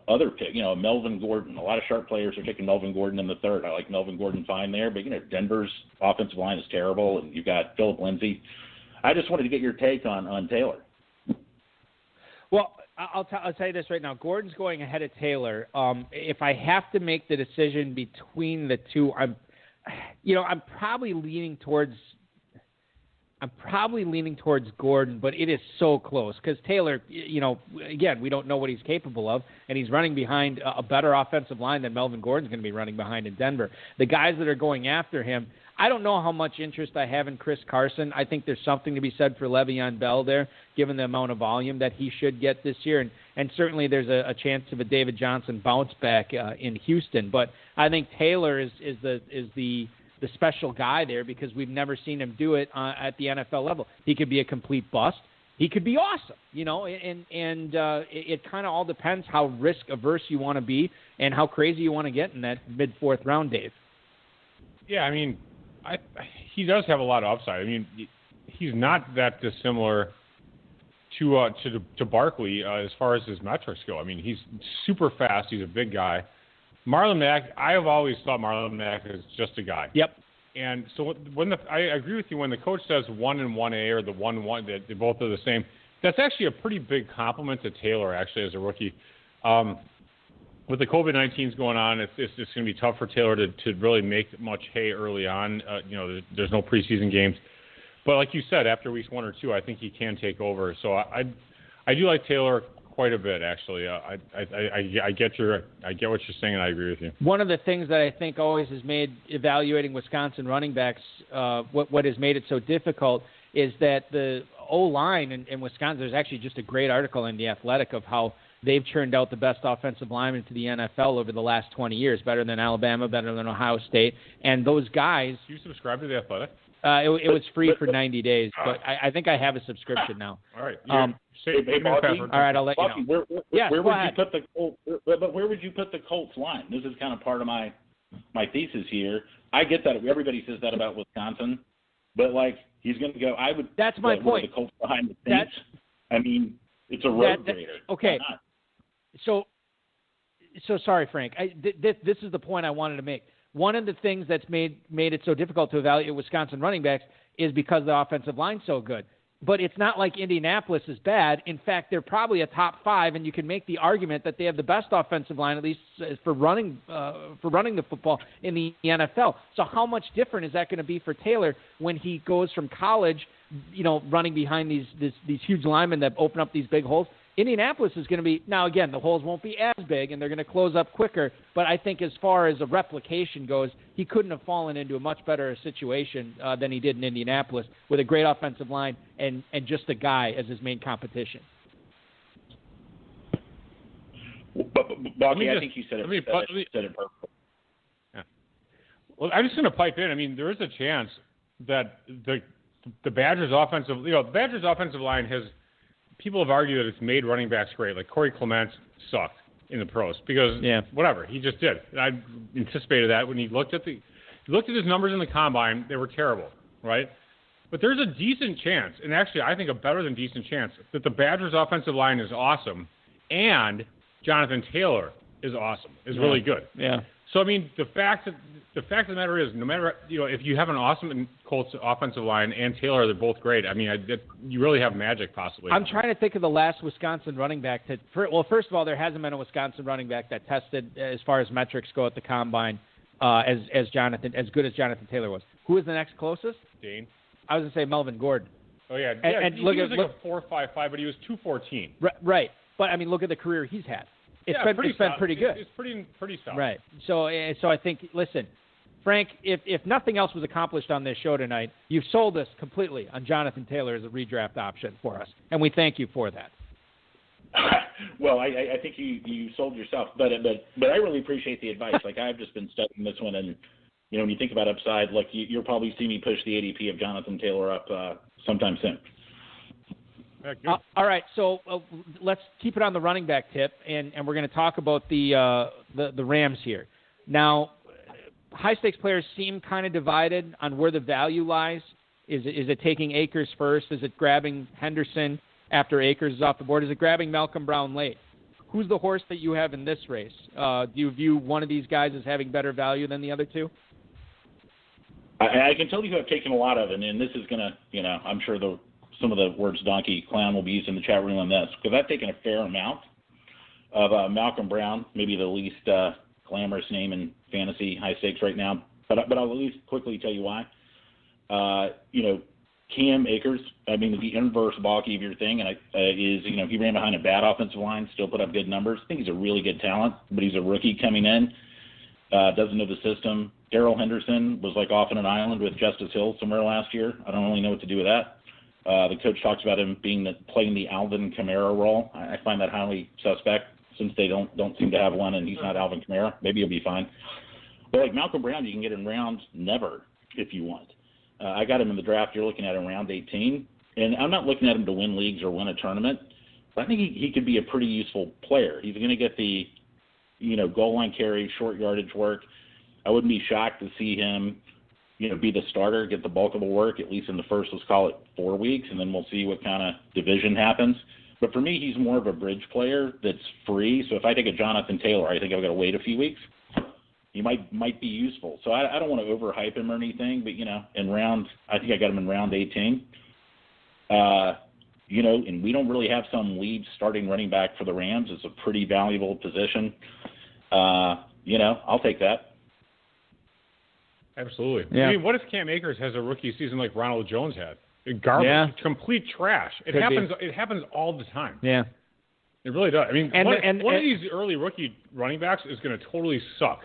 other pick, Melvin Gordon. A lot of sharp players are taking Melvin Gordon in the 3rd. I like Melvin Gordon fine there, but Denver's offensive line is terrible, and you've got Phillip Lindsay. I just wanted to get your take on Taylor. Well, I'll tell you this right now. Gordon's going ahead of Taylor. If I have to make the decision between the two, I'm probably leaning towards Gordon, but it is so close because Taylor, again, we don't know what he's capable of, and he's running behind a better offensive line than Melvin Gordon's going to be running behind in Denver. The guys that are going after him, I don't know how much interest I have in Chris Carson. I think there's something to be said for Le'Veon Bell there, given the amount of volume that he should get this year, and certainly there's a chance of a David Johnson bounce back in Houston. But I think Taylor is the special guy there because we've never seen him do it at the NFL level. He could be a complete bust. He could be awesome, it kind of all depends how risk-averse you want to be and how crazy you want to get in that mid-4th round, Dave. Yeah, he does have a lot of upside. He's not that dissimilar to Barkley as far as his metrics go. He's super fast. He's a big guy. Marlon Mack, I have always thought Marlon Mack is just a guy. Yep. And so I agree with you when the coach says 1 and 1A or the 1-1 that they both are the same. That's actually a pretty big compliment to Taylor actually as a rookie. With the COVID-19s going on, it's going to be tough for Taylor to really make much hay early on. There's no preseason games. But like you said, after weeks 1 or 2, I think he can take over. So I do like Taylor quite a bit, actually. I get what you're saying, and I agree with you. One of the things that I think always has made evaluating Wisconsin running backs, what has made it so difficult is that the O-line in Wisconsin, there's actually just a great article in The Athletic of how they've churned out the best offensive linemen to the NFL over the last 20 years, better than Alabama, better than Ohio State. And those guys... Do you subscribe to The Athletic? It was free for 90 days, but I think I have a subscription now. All right. All right, I'll let you know. Where would you put the Colts line? This is kind of part of my thesis here. I get that everybody says that about Wisconsin, but he's going to go. That's my point. The Colts behind the Saints. It's a road grader. Okay. So sorry, Frank. This is the point I wanted to make. One of the things that's made it so difficult to evaluate Wisconsin running backs is because the offensive line's so good. But it's not like Indianapolis is bad. In fact, they're probably a top 5, and you can make the argument that they have the best offensive line, at least for running the football in the NFL. So how much different is that going to be for Taylor when he goes from college, running behind these huge linemen that open up these big holes, Indianapolis is going to be, now again, the holes won't be as big and they're going to close up quicker, but I think as far as a replication goes, he couldn't have fallen into a much better situation than he did in Indianapolis with a great offensive line and just a guy as his main competition. Bucky, I think you said it perfectly. Yeah. Well, I'm just going to pipe in. I mean, there is a chance that the Badgers' offensive line has, people have argued that it's made running backs great. Like Corey Clement sucked in the pros because whatever, he just did. And I anticipated that when he looked at his numbers in the combine, they were terrible, right? But there's a decent chance, and actually I think a better than decent chance, that the Badgers' offensive line is awesome and Jonathan Taylor is awesome, really good. Yeah. So I mean, the fact of the matter is, no matter if you have an awesome Colts offensive line and Taylor, they're both great. I mean, you really have magic possibly. I'm trying to think of the last Wisconsin running back first of all, there hasn't been a Wisconsin running back that tested as far as metrics go at the combine as good as Jonathan Taylor was. Who was the next closest? Dane. I was going to say Melvin Gordon. Oh yeah, and he was like a 4.55, but he was 214. Right. But I mean, look at the career he's had. It's been pretty good. It's pretty solid. Right. So I think, listen, Frank, if nothing else was accomplished on this show tonight, you've sold us completely on Jonathan Taylor as a redraft option for us, and we thank you for that. Well, I think you sold yourself, but I really appreciate the advice. Like, I've just been studying this one, and when you think about upside, like you'll probably see me push the ADP of Jonathan Taylor up sometime soon. All right, so let's keep it on the running back tip, and we're going to talk about the Rams here. Now, high-stakes players seem kind of divided on where the value lies. Is it taking Akers first? Is it grabbing Henderson after Akers is off the board? Is it grabbing Malcolm Brown late? Who's the horse that you have in this race? Do you view one of these guys as having better value than the other two? I can tell you who I've taken a lot of, and this is going to, I'm sure some of the words donkey clown will be used in the chat room on this, because I've taken a fair amount of Malcolm Brown, maybe the least glamorous name in fantasy high stakes right now, but I'll at least quickly tell you why. Cam Akers, I mean, the inverse balky of your thing, and he ran behind a bad offensive line, still put up good numbers. I think he's a really good talent, but he's a rookie coming in, doesn't know the system. Darrell Henderson was like off on an island with Justice Hill somewhere last year. I don't really know what to do with that. The coach talks about him playing the Alvin Kamara role. I find that highly suspect since they don't seem to have one, and he's not Alvin Kamara. Maybe he'll be fine. But like Malcolm Brown, you can get in round never if you want. I got him in the draft. You're looking at him round 18, and I'm not looking at him to win leagues or win a tournament. But I think he could be a pretty useful player. He's going to get the goal line carry, short yardage work. I wouldn't be shocked to see him be the starter, get the bulk of the work, at least in the first, let's call it 4 weeks, and then we'll see what kind of division happens. But for me, he's more of a bridge player that's free. So if I take a Jonathan Taylor, I think I've got to wait a few weeks. He might be useful. So I don't want to overhype him or anything, but, I think I got him in round 18. And we don't really have some lead starting running back for the Rams. It's a pretty valuable position. I'll take that. Absolutely. Yeah. I mean, what if Cam Akers has a rookie season like Ronald Jones had? Garbage, complete trash. It happens all the time. Yeah, it really does. I mean, one of these early rookie running backs is going to totally suck.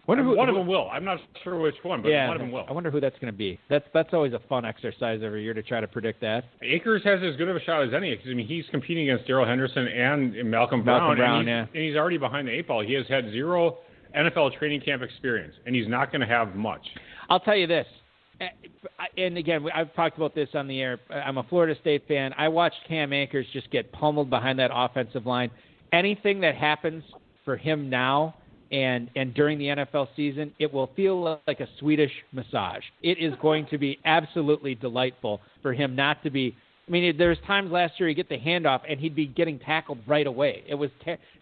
One of them will. I'm not sure which one, but one of them will. I wonder who that's going to be. That's always a fun exercise every year to try to predict that. Akers has as good of a shot as any. I mean, he's competing against Darrell Henderson and Malcolm Brown, and he's already behind the 8 ball. He has had 0 NFL training camp experience, and he's not going to have much. I'll tell you this, and again, I've talked about this on the air. I'm a Florida State fan. I watched Cam Akers just get pummeled behind that offensive line. Anything that happens for him now and during the NFL season, it will feel like a Swedish massage. It is going to be absolutely delightful for him not to be. I mean, there's times last year he'd get the handoff and he'd be getting tackled right away.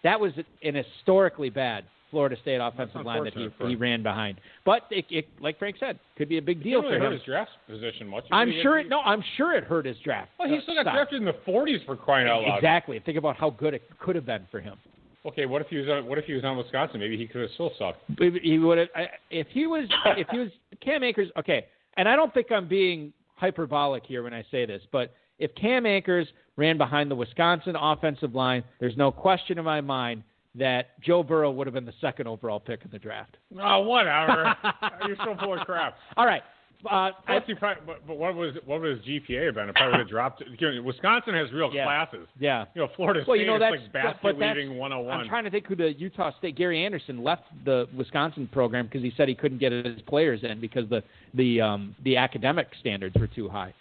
That was an historically bad Florida State offensive line that he ran behind. But it, like Frank said, could be a big deal for him. It hurt his draft position much. I'm sure it hurt his draft. Well, he still got drafted in the 40s for crying out loud. Exactly. Think about how good it could have been for him. Okay, what if he was on Wisconsin? Maybe he could have still sucked. He would have if he was Cam Akers. Okay, and I don't think I'm being hyperbolic here when I say this, but If Cam Akers ran behind the Wisconsin offensive line, there's no question in my mind that Joe Burrow would have been the second overall pick in the draft. Oh, whatever. You're so full of crap. All right. But what would his GPA have been? It probably would have dropped. Wisconsin has real classes. Yeah. Florida State is like basket weaving 101. I'm trying to think who the Utah State. Gary Anderson left the Wisconsin program because he said he couldn't get his players in because the academic standards were too high.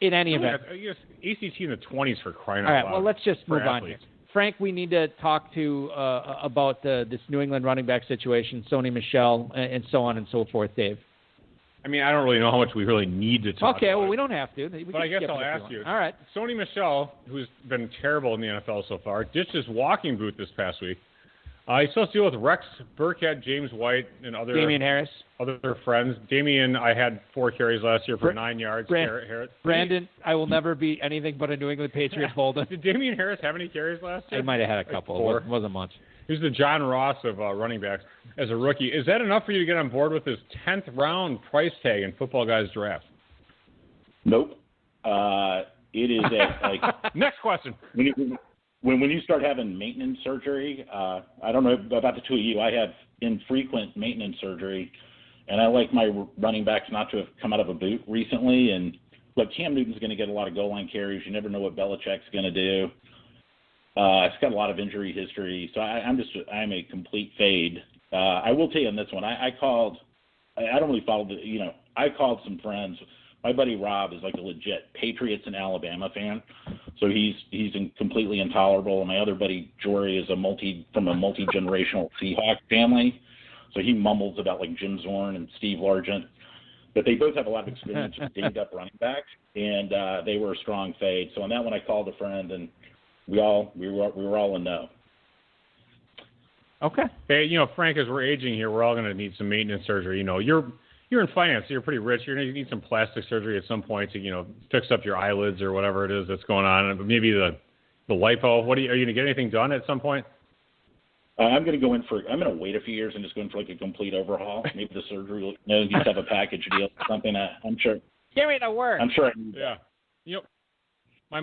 In any event, ACT in the 20s for crying out loud. All right. loud. Well, let's just move athletes. on here. Frank, we need to talk to about this New England running back situation, Sony Michel, and so on and so forth, Dave. I mean, I don't really know how much we really need to talk about. Okay, well, we don't have to. But I guess I'll ask you. All right. Sony Michel, who's been terrible in the NFL so far, ditched his walking boot this past week. He's supposed to deal with Rex Burkhead, James White, and other Damian Harris. Other friends. Damian, I had 4 carries last year for 9 yards. Brandon, I will never be anything but a New England Patriots holder. Did Damian Harris have any carries last year? He might have had a couple. Like 4. It wasn't much. He's the John Ross of running backs as a rookie. Is that enough for you to get on board with his 10th round price tag in Football Guys Draft? Nope. It is like next question. When you start having maintenance surgery, I don't know about the two of you. I have infrequent maintenance surgery, and I like my running backs not to have come out of a boot recently. And look, Cam Newton's going to get a lot of goal line carries. You never know what Belichick's going to do. It's got a lot of injury history, so I'm a complete fade. I will tell you on this one, I called. I don't really follow I called some friends. My buddy Rob is like a legit Patriots and Alabama fan, so he's completely intolerable. And my other buddy Jory is from a multi-generational Seahawk family, so he mumbles about like Jim Zorn and Steve Largent. But they both have a lot of experience with dinged up running backs, and they were a strong fade. So on that one, I called a friend, and we were all in no. Okay. Hey, Frank, as we're aging here, we're all going to need some maintenance surgery. You're in finance, so you're pretty rich. You're going to need some plastic surgery at some point to, fix up your eyelids or whatever it is that's going on. Maybe the lipo. Are you going to get anything done at some point? I'm going to wait a few years and just go in for like a complete overhaul. Maybe the surgery will, you just have a package deal or something. I'm sure. Give me the word. I'm sure. Yeah. My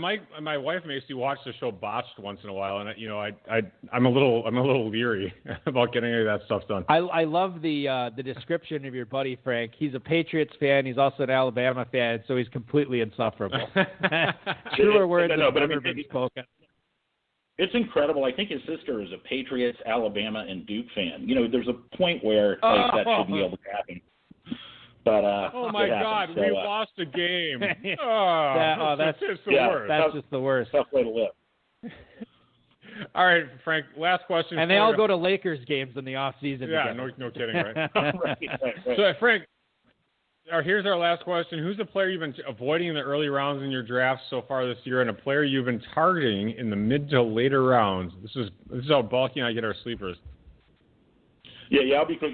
wife makes me watch the show Botched once in a while, and I'm a little leery about getting any of that stuff done. I love the description of your buddy Frank. He's a Patriots fan. He's also an Alabama fan, so he's completely insufferable. Truer words have never been spoken. It's incredible. I think his sister is a Patriots, Alabama, and Duke fan. There's a point where that shouldn't be able to happen. But oh my God, we lost a game. That's just the worst. That's just the worst. Tough way to live. All right, Frank. Last question. And they all go to Lakers games in the off season. Yeah, no kidding, right? right. So, Frank, here's our last question. Who's the player you've been avoiding in the early rounds in your draft so far this year, and a player you've been targeting in the mid to later rounds? This is how Balky and I get our sleepers. Yeah, I'll be quick.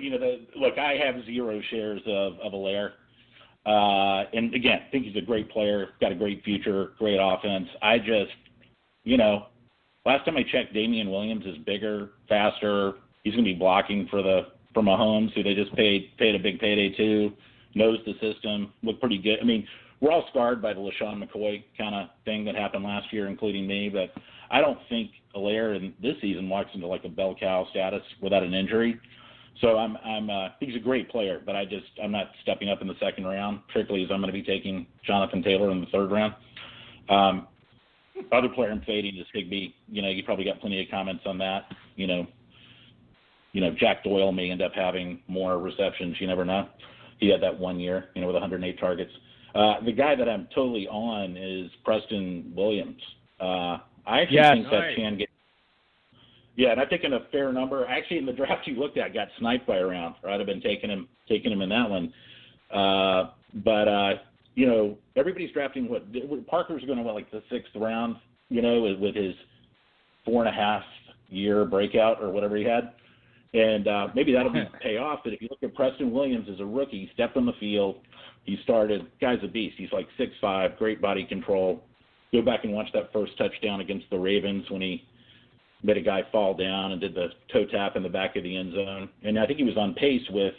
Look, I have 0 shares of Allaire. And again, I think he's a great player, got a great future, great offense. I just, last time I checked, Damian Williams is bigger, faster. He's going to be blocking for Mahomes, who they just paid a big payday to, knows the system, looked pretty good. I mean, we're all scarred by the LaShawn McCoy kind of thing that happened last year, including me, but I don't think Allaire in this season walks into like a bell cow status without an injury. So he's a great player, but I'm not stepping up in the second round, particularly as I'm going to be taking Jonathan Taylor in the third round. Other player I'm fading is Higbee. You probably got plenty of comments on that. Jack Doyle may end up having more receptions. You never know. He had that 1 year, with 108 targets. The guy that I'm totally on is Preston Williams. I actually think that can get. Yeah, and I've taken a fair number. Actually, in the draft you looked at, got sniped by a round. Right, I've been taking him in that one. But everybody's drafting Parker's going to like the 6th round. With his 4.5 year breakout or whatever he had, and maybe that'll pay off. But if you look at Preston Williams as a rookie, he stepped on the field. He started. Guy's a beast. He's like 6'5", great body control. Go back and watch that first touchdown against the Ravens when he made a guy fall down and did the toe tap in the back of the end zone. And I think he was on pace with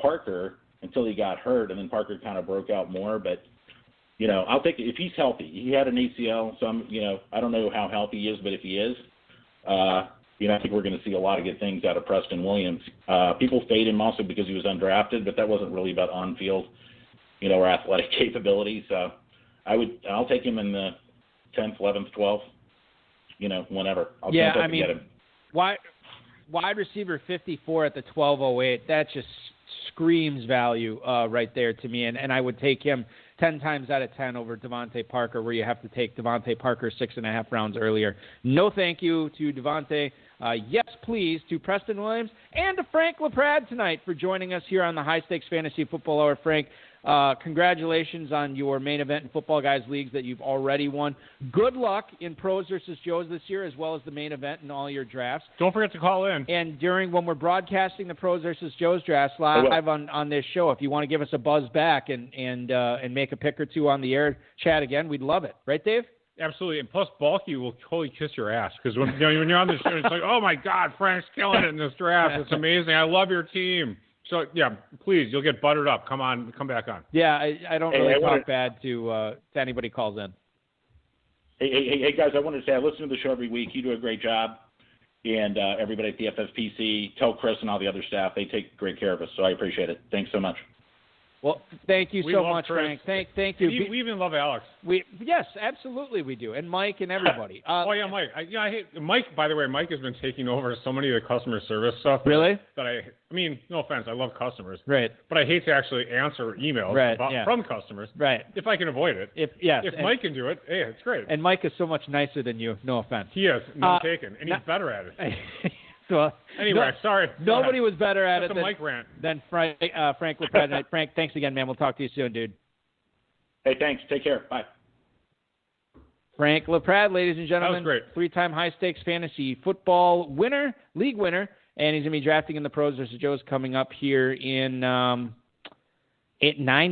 Parker until he got hurt, and then Parker kind of broke out more. But I'll take it if he's healthy. He had an ACL, so I don't know how healthy he is, but if he is, I think we're going to see a lot of good things out of Preston Williams. People fade him also because he was undrafted, but that wasn't really about on-field, or athletic capability. So I'll take him in the 10th, 11th, 12th, whenever. I'll jump up and get him. Wide receiver 54 at the 1208. That just screams value right there to me, and I would take him 10 times out of 10 over Devontae Parker, where you have to take Devontae Parker 6.5 rounds earlier. No thank you to Devontae. Yes, please, to Preston Williams and to Frank LaPrade tonight for joining us here on the High Stakes Fantasy Football Hour. Frank, congratulations on your main event in Football Guys Leagues that you've already won. Good luck in Pros versus Joes this year, as well as the main event in all your drafts. Don't forget to call in. And when we're broadcasting the Pros versus Joes drafts live on this show, if you want to give us a buzz back and make a pick or two on the air, chat again, we'd love it. Right, Dave? Absolutely. And plus, Balky will totally kiss your ass because when you're on the show, it's like, oh my God, Frank's killing it in this draft. It's amazing. I love your team. So, yeah, please, you'll get buttered up. Come back on. Yeah, I don't really talk bad to anybody calls in. Hey, guys, I wanted to say I listen to the show every week. You do a great job. And everybody at the FFPC, tell Chris and all the other staff, they take great care of us. So I appreciate it. Thanks so much. Well, thank you so much, Frank. Thank you. We even love Alex. Yes, absolutely we do, and Mike and everybody. Mike. I hate Mike. By the way, Mike has been taking over so many of the customer service stuff. Really? That I mean, no offense, I love customers. Right. But I hate to actually answer emails from customers. Right. If I can avoid it. If Mike can do it, hey, it's great. And Mike is so much nicer than you. No offense. He is. None taken, and he's better at it. So, anyway, sorry. Nobody was better at it than Frank LaPrade. Frank, thanks again, man. We'll talk to you soon, dude. Hey, thanks. Take care. Bye. Frank LaPrade, ladies and gentlemen. That was great. 3-time high-stakes fantasy football league winner, and he's going to be drafting in the Pros versus Joes coming up here in 9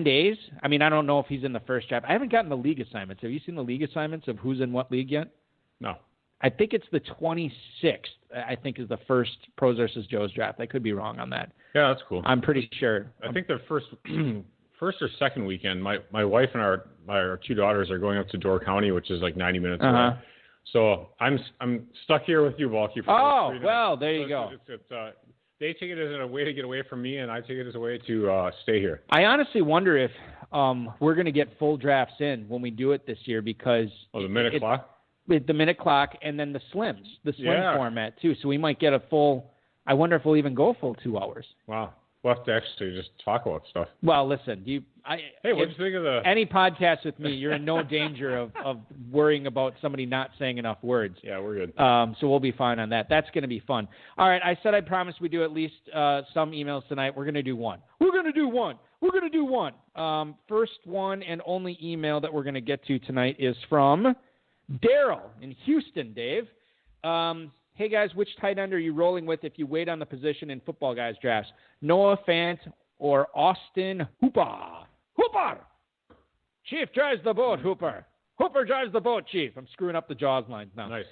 days. I mean, I don't know if he's in the first draft. I haven't gotten the league assignments. Have you seen the league assignments of who's in what league yet? No. I think it's the 26th, I think, is the first Pros versus Joes draft. I could be wrong on that. Yeah, that's cool. I'm pretty sure. I think the first or second weekend, my wife and our 2 daughters are going up to Door County, which is like 90 minutes away. So I'm stuck here with you, Balky. There you go. They take it as a way to get away from me, and I take it as a way to stay here. I honestly wonder if we're going to get full drafts in when we do it this year because... Oh, the minute clock? The minute clock and then the slim format too. So we might get a full. I wonder if we'll even go full 2 hours. Wow, we'll have to actually just talk about stuff. Well, listen, Hey, what do you think of any podcast with me? You're in no danger of worrying about somebody not saying enough words. Yeah, we're good. So we'll be fine on that. That's going to be fun. All right, I said I promised we'd do at least some emails tonight. We're going to do one. First one and only email that we're going to get to tonight is from Daryl in Houston, Dave. Hey, guys, which tight end are you rolling with if you wait on the position in Football Guys drafts? Noah Fant or Austin Hooper? Hooper! Chief drives the boat, Hooper. Hooper drives the boat, Chief. I'm screwing up the Jaws lines now. Nice.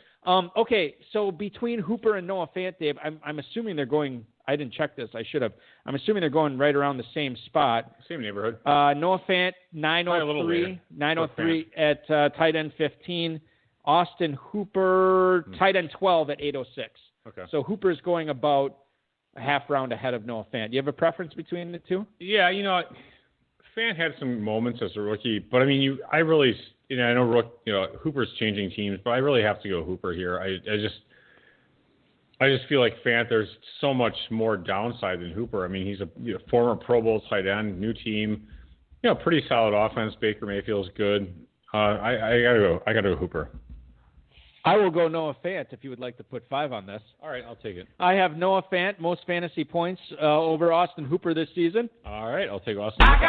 Okay, so between Hooper and Noah Fant, Dave, I'm assuming they're going – I didn't check this. I should have. I'm assuming they're going right around the same spot. Same neighborhood. Noah Fant, 903 at tight end 15. Austin Hooper, tight end 12 at 806. Okay. So Hooper's going about a half round ahead of Noah Fant. Do you have a preference between the two? Yeah, Fant had some moments as a rookie, but I mean, I know Hooper's changing teams, but I really have to go Hooper here. I just feel like Fant, there's so much more downside than Hooper. I mean, he's a former Pro Bowl tight end, new team, pretty solid offense. Baker Mayfield's good. I gotta go Hooper. I will go Noah Fant if you would like to put 5 on this. All right, I'll take it. I have Noah Fant, most fantasy points over Austin Hooper this season. All right, I'll take Austin Hooper.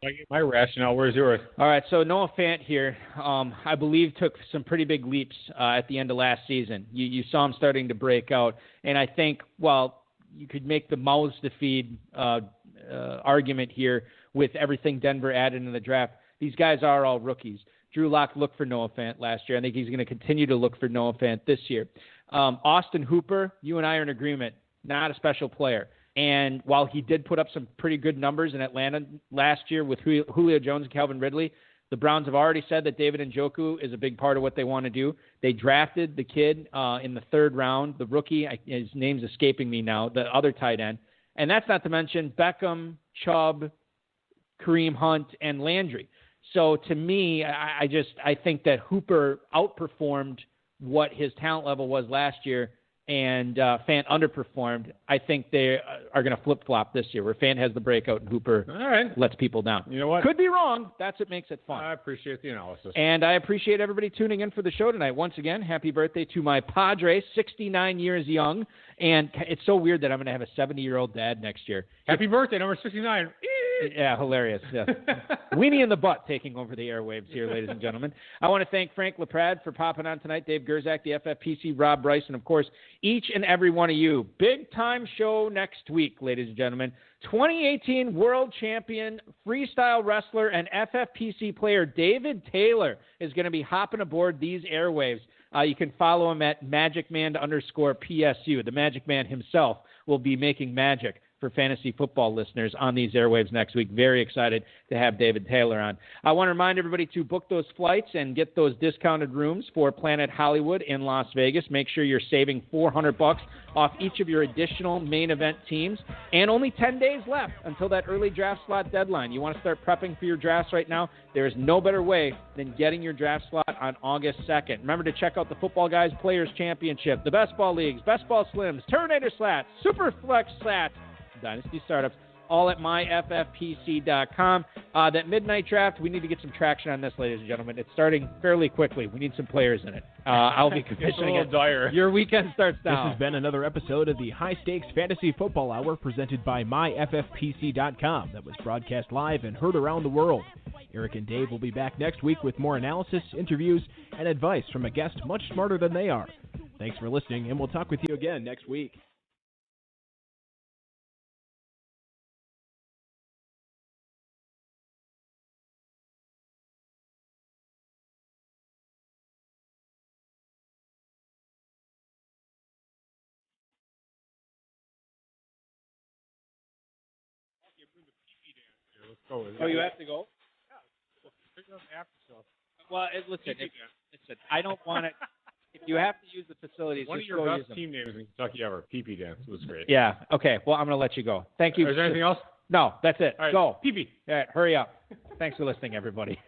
I get my rationale. Where's yours? All right, so Noah Fant here, I believe took some pretty big leaps at the end of last season. You saw him starting to break out, and I think, you could make the mouths to feed argument here with everything Denver added in the draft. These guys are all rookies. Drew Lock looked for Noah Fant last year. I think he's going to continue to look for Noah Fant this year. Austin Hooper, you and I are in agreement, not a special player. And while he did put up some pretty good numbers in Atlanta last year with Julio Jones and Calvin Ridley, the Browns have already said that David Njoku is a big part of what they want to do. They drafted the kid in the 3rd round, the rookie. His name's escaping me now, the other tight end. And that's not to mention Beckham, Chubb, Kareem Hunt, and Landry. So to me, I think that Hooper outperformed what his talent level was last year, and Fant underperformed. I think they are going to flip-flop this year, where Fant has the breakout and Hooper lets people down. You know what? Could be wrong. That's what makes it fun. I appreciate the analysis. And I appreciate everybody tuning in for the show tonight. Once again, happy birthday to my Padre, 69 years young. And it's so weird that I'm going to have a 70-year-old dad next year. Happy birthday, number 69. Yeah, hilarious. Yeah. Weenie in the butt taking over the airwaves here, ladies and gentlemen. I want to thank Frank LaPrade for popping on tonight, Dave Gerzak, the FFPC, Rob Bryce, and, of course, each and every one of you. Big-time show next week, ladies and gentlemen. 2018 world champion, freestyle wrestler, and FFPC player David Taylor is going to be hopping aboard these airwaves. You can follow him at MagicMan_PSU. The Magic Man himself will be making magic for fantasy football listeners on these airwaves next week. Very excited to have David Taylor on. I want to remind everybody to book those flights and get those discounted rooms for Planet Hollywood in Las Vegas. Make sure you're saving $400 off each of your additional main event teams. And only 10 days left until that early draft slot deadline. You want to start prepping for your drafts right now? There is no better way than getting your draft slot on August 2nd. Remember to check out the Football Guys Players Championship, the Best Ball Leagues, Best Ball Slims, Terminator Slats, Superflex Slats, Dynasty Startups, all at myffpc.com. That midnight draft, we need to get some traction on this, ladies and gentlemen. It's starting fairly quickly. We need some players in it. I'll be commissioning it. Dire. Your weekend starts now. This has been another episode of the High Stakes Fantasy Football Hour presented by myffpc.com that was broadcast live and heard around the world. Eric and Dave will be back next week with more analysis, interviews, and advice from a guest much smarter than they are. Thanks for listening, and we'll talk with you again next week. Let's go with it. Oh, you have to go? Well, listen, I don't want to. If you have to use the facilities, one of your best team names in Kentucky ever, PP Dance, was great. Yeah. Okay. Well, I'm going to let you go. Thank you. Is there anything else? No, that's it. All right. Go. PP. All right. Hurry up. Thanks for listening, everybody.